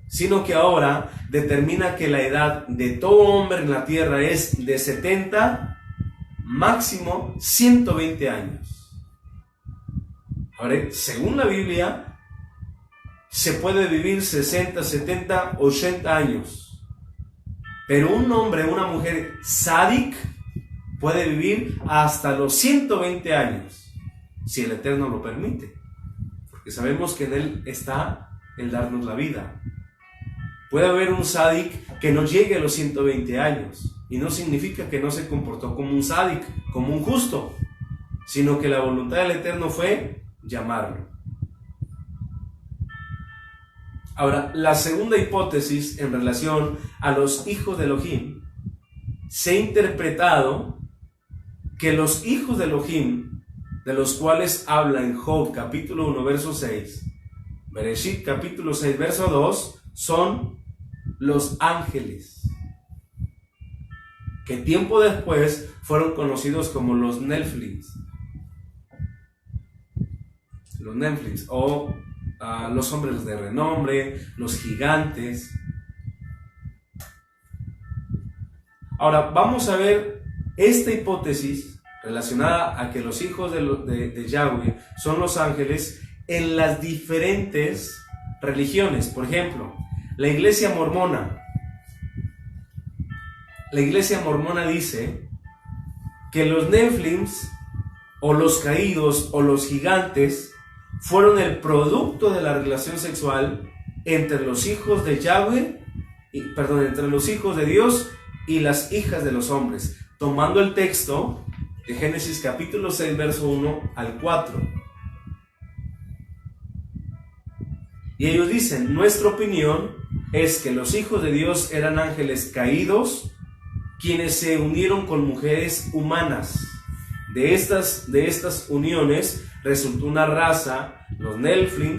sino que ahora determina que la edad de todo hombre en la tierra es de 70, máximo 120 años. Ahora, según la Biblia, se puede vivir 60, 70, 80 años. Pero un hombre, una mujer sádic, puede vivir hasta los 120 años, si el Eterno lo permite. Porque sabemos que en Él está el darnos la vida. Puede haber un sádic que no llegue a los 120 años, y no significa que no se comportó como un sádic, como un justo, sino que la voluntad del Eterno fue llamarlo. Ahora, la segunda hipótesis en relación a los hijos de Elohim, se ha interpretado que los hijos de Elohim, de los cuales habla en Job capítulo 1 verso 6, Bereshit capítulo 6 verso 2, son los ángeles, que tiempo después fueron conocidos como los Nephilim. Los Nephilim, o los hombres de renombre, los gigantes. Ahora vamos a ver esta hipótesis relacionada a que los hijos de Yahweh son los ángeles en las diferentes religiones. Por ejemplo, la iglesia mormona. La iglesia mormona dice que los Nephilim, o los caídos, o los gigantes, fueron el producto de la relación sexual entre los hijos de Yahweh, entre los hijos de Dios y las hijas de los hombres, tomando el texto de Génesis capítulo 6, verso 1 al 4. Y ellos dicen, nuestra opinión es que los hijos de Dios eran ángeles caídos, quienes se unieron con mujeres humanas. De estas uniones resultó una raza, los Nephilim,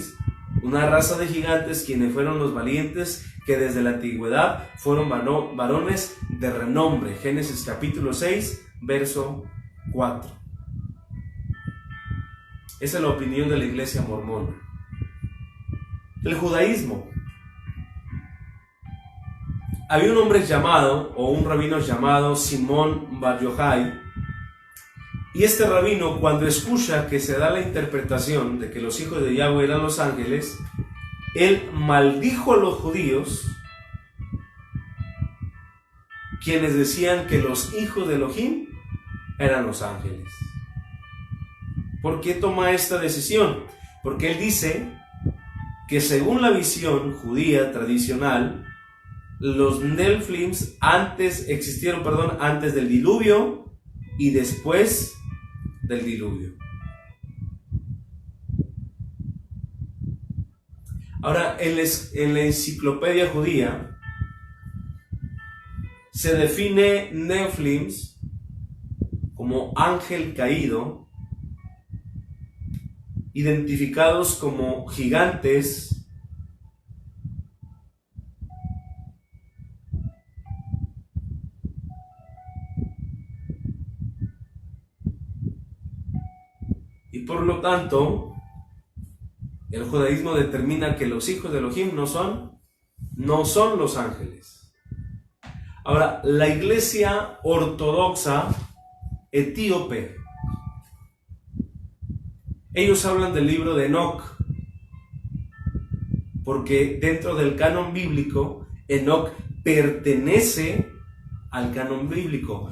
una raza de gigantes, quienes fueron los valientes que desde la antigüedad fueron varones de renombre. Génesis capítulo 6, verso 4. Esa es la opinión de la iglesia mormona. El judaísmo. Había un hombre llamado, o un rabino llamado Simón Bar Yochai, Y este rabino, cuando escucha que se da la interpretación de que los hijos de Yahweh eran los ángeles, él maldijo a los judíos, quienes decían que los hijos de Elohim eran los ángeles. ¿Por qué toma esta decisión? Porque él dice que según la visión judía tradicional, los Nelflims existieron antes del diluvio y después del diluvio. Ahora, en la enciclopedia judía se define Nephilim como ángel caído, identificados como gigantes, y por lo tanto el judaísmo determina que los hijos de Elohim no son los ángeles. Ahora, la iglesia ortodoxa etíope, ellos hablan del libro de Enoc, porque dentro del canon bíblico, Enoc pertenece al canon bíblico.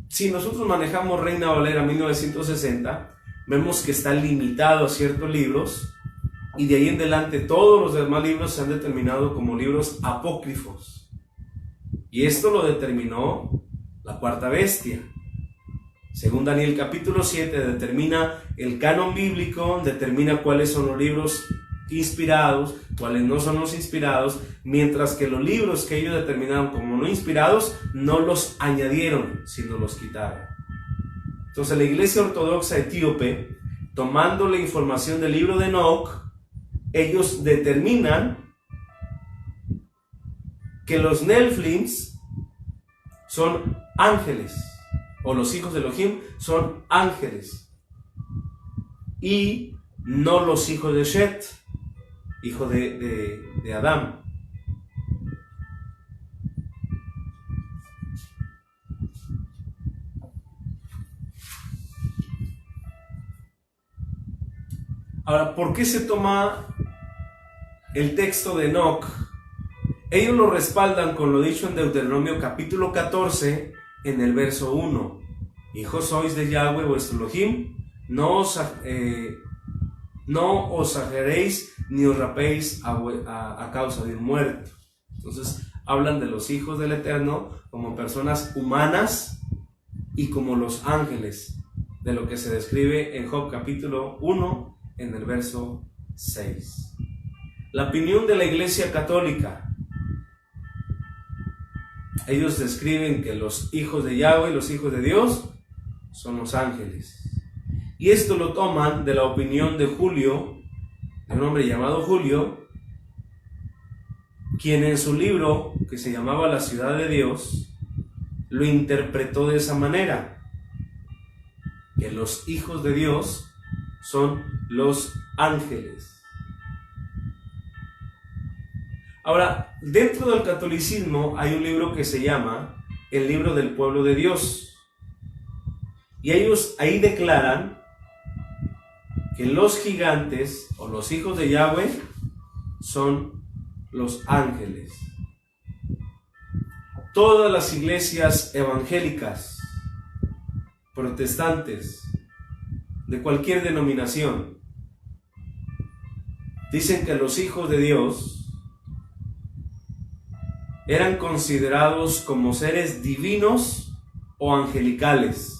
Si nosotros manejamos Reina Valera 1960, vemos que está limitado a ciertos libros, y de ahí en adelante todos los demás libros se han determinado como libros apócrifos. Y esto lo determinó la cuarta bestia. Según Daniel capítulo 7, determina el canon bíblico, determina cuáles son los libros inspirados, cuáles no son los inspirados, mientras que los libros que ellos determinaron como no inspirados, no los añadieron, sino los quitaron. Entonces la iglesia ortodoxa etíope, tomando la información del libro de Enoc, ellos determinan que los Nelflims son ángeles, o los hijos de Elohim son ángeles, y no los hijos de Shet, hijo de Adán. Ahora, ¿por qué se toma el texto de Enoc? Ellos lo respaldan con lo dicho en Deuteronomio capítulo 14, en el verso 1. Hijos sois de Yahweh vuestro Elohim, no os ajeréis ni os rapéis a causa de un muerto. Entonces hablan de los hijos del Eterno como personas humanas y como los ángeles, de lo que se describe en Job capítulo 1, en el verso 6. La opinión de la Iglesia Católica: ellos describen que los hijos de Yahweh, los hijos de Dios, son los ángeles. Y esto lo toman de la opinión de Julio, un hombre llamado Julio, quien en su libro, que se llamaba La Ciudad de Dios, lo interpretó de esa manera: que los hijos de Dios son los ángeles. Ahora, dentro del catolicismo hay un libro que se llama El Libro del Pueblo de Dios, y ellos ahí declaran que los gigantes o los hijos de Yahweh son los ángeles. Todas las iglesias evangélicas, protestantes, de cualquier denominación, dicen que los hijos de Dios eran considerados como seres divinos o angelicales.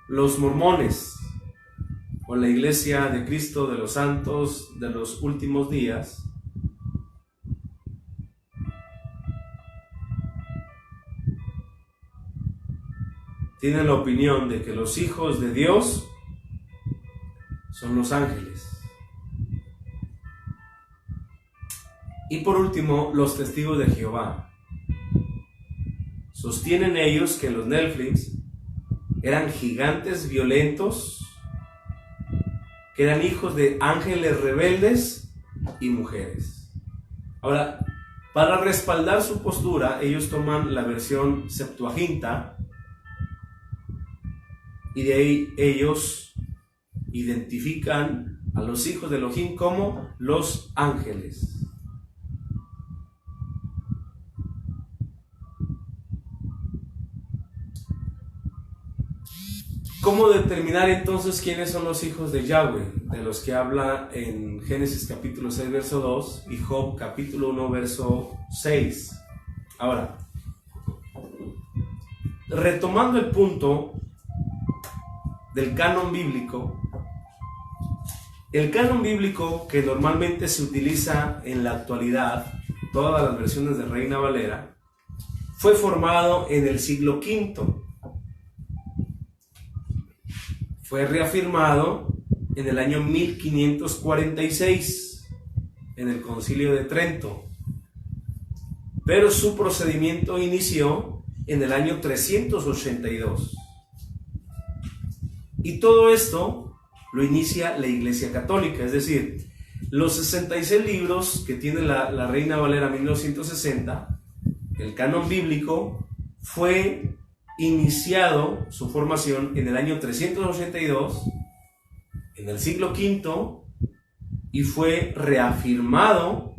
Los mormones, o la Iglesia de Cristo de los Santos de los Últimos Días, tienen la opinión de que los hijos de Dios son los ángeles. Y por último, los testigos de Jehová. Sostienen ellos que los Nelflims eran gigantes violentos, que eran hijos de ángeles rebeldes y mujeres. Ahora, para respaldar su postura, ellos toman la versión Septuaginta y de ahí ellos identifican a los hijos de Elohim como los ángeles. ¿Cómo determinar entonces quiénes son los hijos de Yahweh? De los que habla en Génesis capítulo 6, verso 2 y Job capítulo 1, verso 6. Ahora, retomando el punto del canon bíblico, el canon bíblico que normalmente se utiliza en la actualidad, todas las versiones de Reina Valera, fue formado en el siglo V. Fue reafirmado en el año 1546 en el Concilio de Trento, pero su procedimiento inició en el año 382. Y todo esto lo inicia la Iglesia Católica, es decir, los 66 libros que tiene la Reina Valera 1960, el canon bíblico, fue iniciado su formación en el año 382, en el siglo V, y fue reafirmado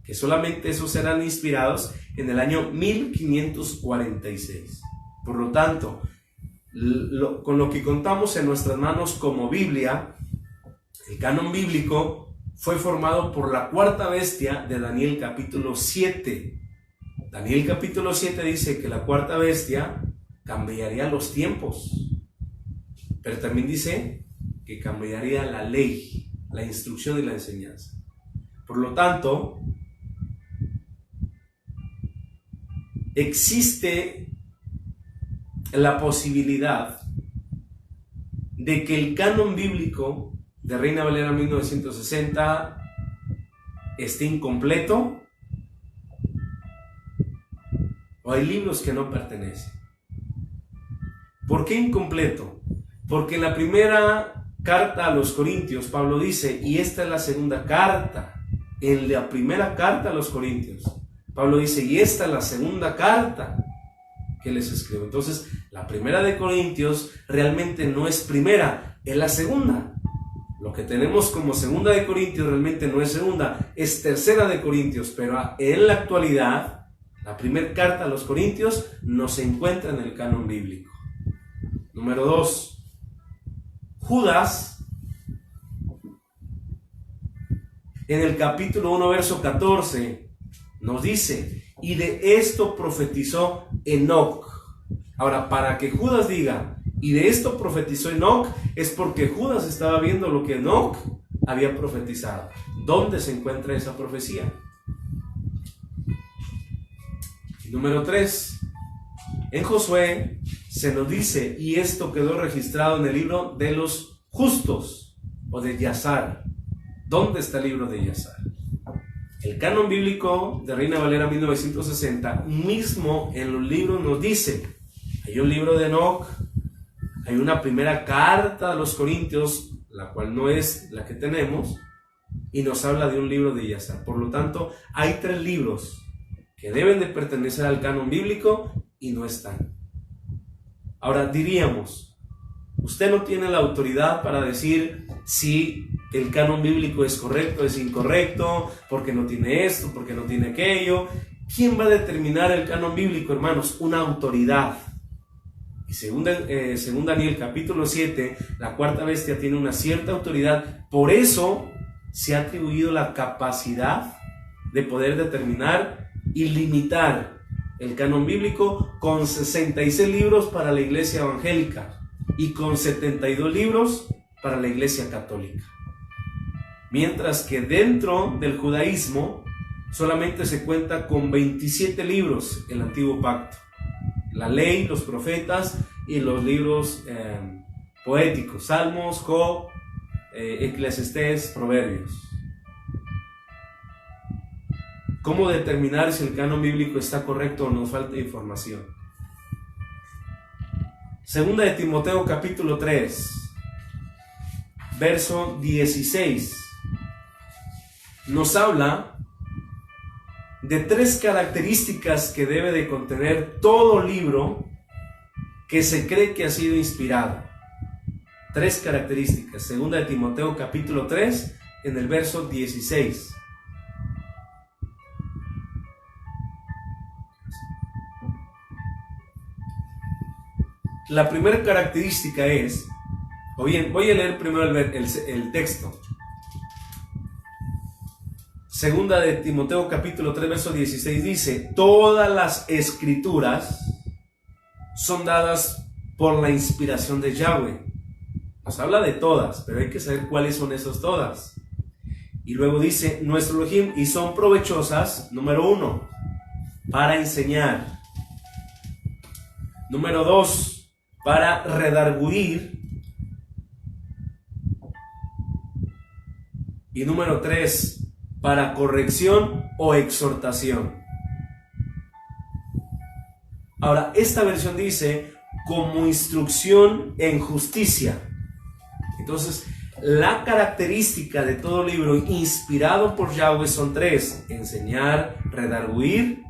que solamente esos eran inspirados en el año 1546. Por lo tanto, con lo que contamos en nuestras manos como Biblia, el canon bíblico fue formado por la cuarta bestia de Daniel capítulo 7. Daniel capítulo 7 dice que la cuarta bestia cambiaría los tiempos, pero también dice que cambiaría la ley, la instrucción y la enseñanza. Por lo tanto, existe la posibilidad de que el canon bíblico de Reina Valera 1960 esté incompleto, o hay libros que no pertenecen. ¿Por qué incompleto? Porque en la primera carta a los Corintios, Pablo dice, y esta es la segunda carta, en la primera carta a los Corintios, Pablo dice, y esta es la segunda carta que les escribo. Entonces, la primera de Corintios realmente no es primera, es la segunda. Lo que tenemos como segunda de Corintios realmente no es segunda, es tercera de Corintios, pero en la actualidad, la primera carta a los Corintios no se encuentra en el canon bíblico. Número 2, Judas, en el capítulo 1, verso 14, nos dice, y de esto profetizó Enoc. Ahora, para que Judas diga, y de esto profetizó Enoc, es porque Judas estaba viendo lo que Enoc había profetizado. ¿Dónde se encuentra esa profecía? Número 3, en Josué se nos dice, y esto quedó registrado en el libro de los justos, o de Yazar. ¿Dónde está el libro de Yazar? El canon bíblico de Reina Valera 1960 mismo en los libros nos dice, hay un libro de Enoc, hay una primera carta a los Corintios, la cual no es la que tenemos, y nos habla de un libro de Yazar. Por lo tanto, hay 3 libros que deben de pertenecer al canon bíblico y no están. Ahora diríamos, usted no tiene la autoridad para decir si el canon bíblico es correcto, es incorrecto, porque no tiene esto, porque no tiene aquello. ¿Quién va a determinar el canon bíblico, hermanos? Una autoridad. Y según Daniel capítulo 7, la cuarta bestia tiene una cierta autoridad. Por eso se ha atribuido la capacidad de poder determinar y limitar el canon bíblico con 66 libros para la iglesia evangélica y con 72 libros para la iglesia católica. Mientras que dentro del judaísmo solamente se cuenta con 27 libros el antiguo pacto. La ley, los profetas y los libros poéticos, Salmos, Job, Eclesiastés, Proverbios. ¿Cómo determinar si el canon bíblico está correcto o nos falta información? Segunda de Timoteo capítulo 3, verso 16, nos habla de 3 características que debe de contener todo libro que se cree que ha sido inspirado. 3 características. Segunda de Timoteo capítulo 3, en el verso 16. La primera característica es, o bien, voy a leer primero el texto. Segunda de Timoteo capítulo 3, verso 16 dice: todas las escrituras son dadas por la inspiración de Yahweh. Nos habla de todas, pero hay que saber cuáles son esas todas. Y luego dice, nuestro Elohim, y son provechosas, número 1, para enseñar. Número 2, para redarguir. Y número 3, para corrección o exhortación. Ahora, esta versión dice, como instrucción en justicia. Entonces, la característica de todo libro inspirado por Yahweh son 3: enseñar, redarguir,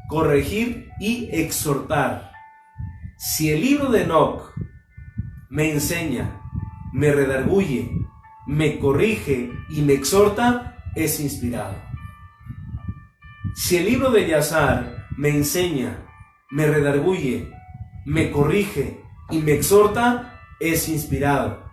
corregir y exhortar. Si el libro de Enoc me enseña, me redarguye, me corrige y me exhorta, es inspirado. Si el libro de Yazar me enseña, me redarguye, me corrige y me exhorta, es inspirado.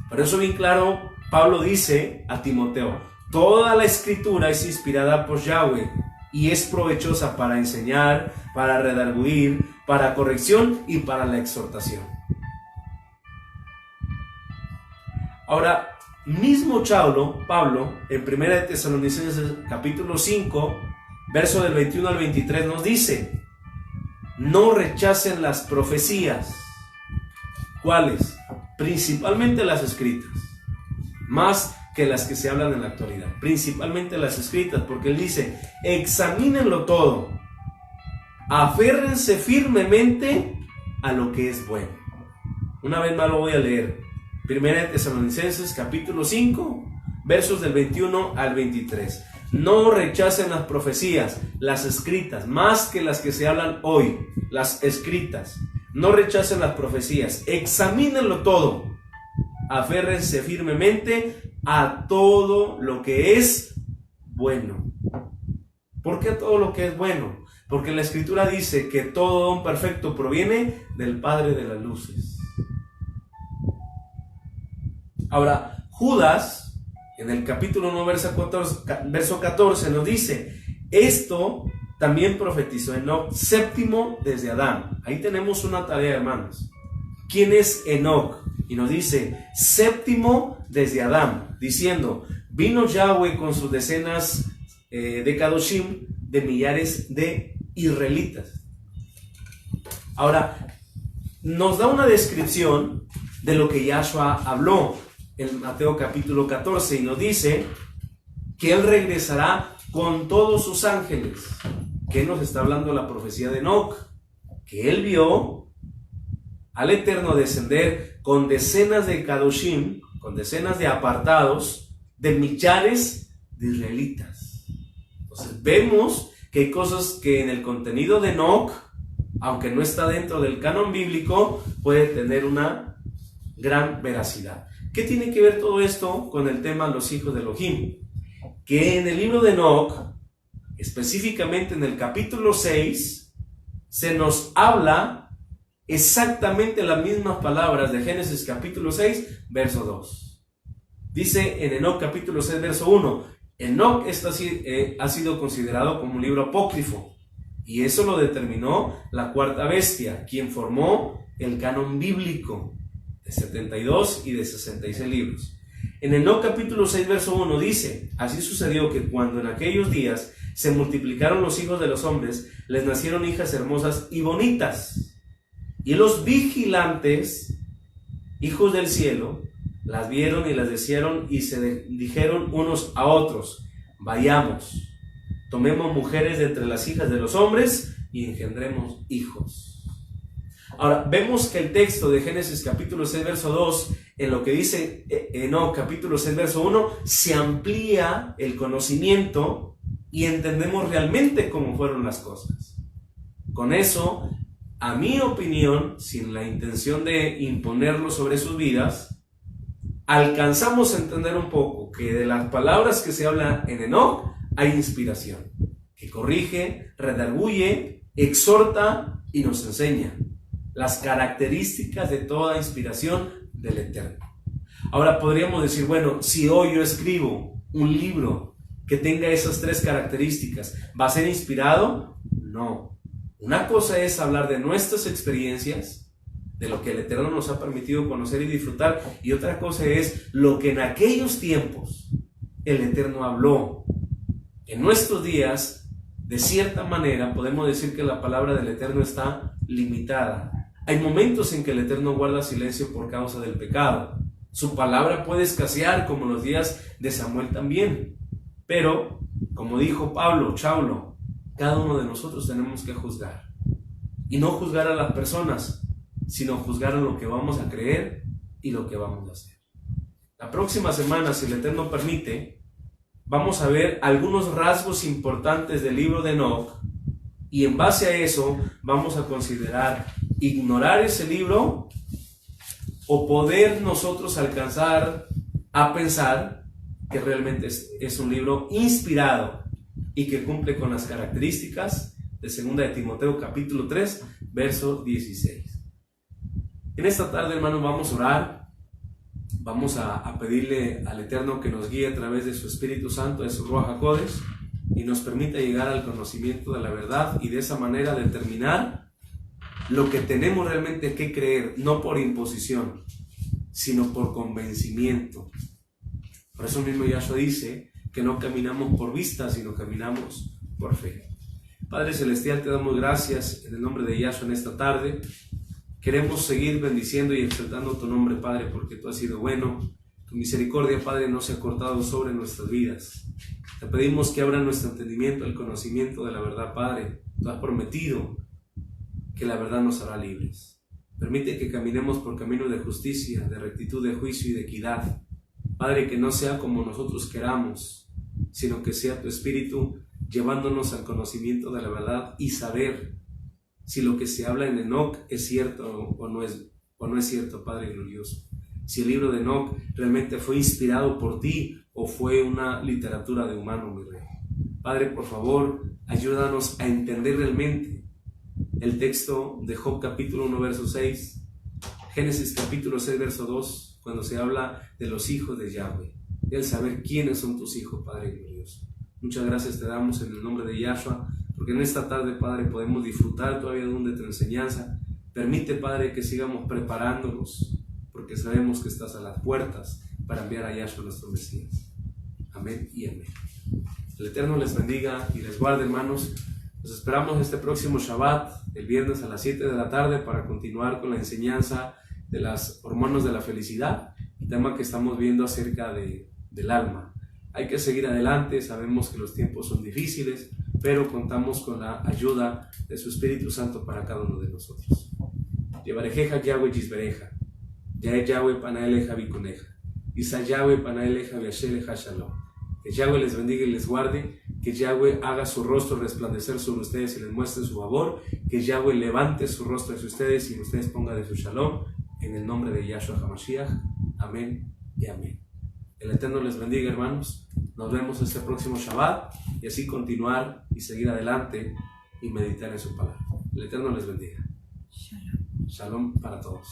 Por eso bien claro, Pablo dice a Timoteo, toda la escritura es inspirada por Yahweh y es provechosa para enseñar, para redarguir, para corrección y para la exhortación. Ahora, mismo Pablo, en 1 de Tesalonicenses capítulo 5, verso del 21 al 23 nos dice, no rechacen las profecías. ¿Cuáles? Principalmente las escritas, más que las que se hablan en la actualidad, principalmente las escritas, porque él dice, examínenlo todo, aférrense firmemente a lo que es bueno. Una vez más lo voy a leer. 1 de Tesalonicenses capítulo 5, versos del 21 al 23. No rechacen las profecías, las escritas, más que las que se hablan hoy, las escritas. No rechacen las profecías, examínenlo todo, aférrense firmemente a todo lo que es bueno. ¿Por qué a todo lo que es bueno? Porque la Escritura dice que todo don perfecto proviene del Padre de las luces. Ahora, Judas, en el capítulo 1, verso 14, nos dice, esto también profetizó Enoc, séptimo desde Adán. Ahí tenemos una tarea, hermanos. ¿Quién es Enoc? Y nos dice, séptimo desde Adán, diciendo, vino Yahweh con sus decenas de Kadoshim, de millares de israelitas. Ahora, nos da una descripción de lo que Yahshua habló en Mateo capítulo 14 y nos dice que él regresará con todos sus ángeles. ¿Qué nos está hablando la profecía de Enoc? Que él vio al Eterno descender con decenas de Kadoshim, con decenas de apartados, de millares de israelitas. Entonces vemos que hay cosas que en el contenido de Enoc, aunque no está dentro del canon bíblico, puede tener una gran veracidad. ¿Qué tiene que ver todo esto con el tema de los hijos de Elohim? Que en el libro de Enoc, específicamente en el capítulo 6, se nos habla exactamente las mismas palabras de Génesis capítulo 6, verso 2. Dice en Enoc capítulo 6, verso 1, Enoc ha sido considerado como un libro apócrifo, y eso lo determinó la cuarta bestia, quien formó el canon bíblico de 72 y de 66 libros. En Enoc capítulo 6, verso 1 dice, así sucedió que cuando en aquellos días se multiplicaron los hijos de los hombres, les nacieron hijas hermosas y bonitas, y los vigilantes, hijos del cielo, las vieron y las desearon y se dijeron unos a otros, vayamos, tomemos mujeres de entre las hijas de los hombres y engendremos hijos. Ahora, vemos que el texto de Génesis capítulo 6, verso 2, en lo que dice Enoc capítulo 6, verso 1, se amplía el conocimiento y entendemos realmente cómo fueron las cosas. Con eso, a mi opinión, sin la intención de imponerlo sobre sus vidas, alcanzamos a entender un poco que de las palabras que se habla en Enoc hay inspiración, que corrige, redarguye, exhorta y nos enseña las características de toda inspiración del Eterno. Ahora podríamos decir, bueno, si hoy yo escribo un libro que tenga esas tres características, ¿va a ser inspirado? No. Una cosa es hablar de nuestras experiencias, de lo que el Eterno nos ha permitido conocer y disfrutar, y otra cosa es lo que en aquellos tiempos el Eterno habló. En nuestros días, de cierta manera, podemos decir que la palabra del Eterno está limitada. Hay momentos en que el Eterno guarda silencio por causa del pecado. Su palabra puede escasear, como los días de Samuel también. Pero, como dijo Pablo, Chaulo, cada uno de nosotros tenemos que juzgar. Y no juzgar a las personas, sino juzgar a lo que vamos a creer y lo que vamos a hacer. La próxima semana, si el Eterno permite, vamos a ver algunos rasgos importantes del libro de Enoc, y en base a eso vamos a considerar ignorar ese libro o poder nosotros alcanzar a pensar que realmente es un libro inspirado y que cumple con las características de 2 de Timoteo capítulo 3, verso 16. En esta tarde, hermanos, vamos a orar, vamos a pedirle al Eterno que nos guíe a través de su Espíritu Santo, de su Ruach HaKodesh, y nos permita llegar al conocimiento de la verdad y de esa manera determinar lo que tenemos realmente que creer, no por imposición, sino por convencimiento. Por eso mismo Yahshua dice que no caminamos por vista, sino caminamos por fe. Padre Celestial, te damos gracias en el nombre de Yahshua en esta tarde. Queremos seguir bendiciendo y exaltando tu nombre, Padre, porque tú has sido bueno. Tu misericordia, Padre, no se ha cortado sobre nuestras vidas. Te pedimos que abra nuestro entendimiento al conocimiento de la verdad, Padre. Tú has prometido que la verdad nos hará libres. Permite que caminemos por caminos de justicia, de rectitud, de juicio y de equidad. Padre, que no sea como nosotros queramos, sino que sea tu Espíritu llevándonos al conocimiento de la verdad y saber si lo que se habla en Enoc es cierto o no es cierto, Padre glorioso. Si el libro de Enoc realmente fue inspirado por ti o fue una literatura de humano, mi Rey. Padre, por favor, ayúdanos a entender realmente el texto de Job capítulo 1, verso 6, Génesis capítulo 6, verso 2, cuando se habla de los hijos de Yahweh, el saber quiénes son tus hijos, Padre glorioso. Muchas gracias te damos en el nombre de Yahshua, porque en esta tarde, Padre, podemos disfrutar todavía de tu enseñanza. Permite, Padre, que sigamos preparándonos, porque sabemos que estás a las puertas para enviar a Yahshua nuestro Mesías. Amén y amén. El Eterno les bendiga y les guarde, hermanos. Nos esperamos este próximo Shabbat, el viernes a las 7 de la tarde, para continuar con la enseñanza de las hormonas de la felicidad, el tema que estamos viendo acerca del alma. Hay que seguir adelante, sabemos que los tiempos son difíciles, pero contamos con la ayuda de su Espíritu Santo para cada uno de nosotros. Yevarejeja Yahweh Yisbereja, Yae Yahweh Panaeleja Vikoneja, Isa Yahweh Panaeleja Viasheleja Shalom. Que Yahweh les bendiga y les guarde, que Yahweh haga su rostro resplandecer sobre ustedes y les muestre su favor, que Yahweh levante su rostro hacia ustedes y ustedes pongan de su Shalom, en el nombre de Yahshua HaMashiach. Amén y amén. El Eterno les bendiga, hermanos. Nos vemos este próximo Shabbat y así continuar y seguir adelante y meditar en su palabra. El Eterno les bendiga. Shalom para todos.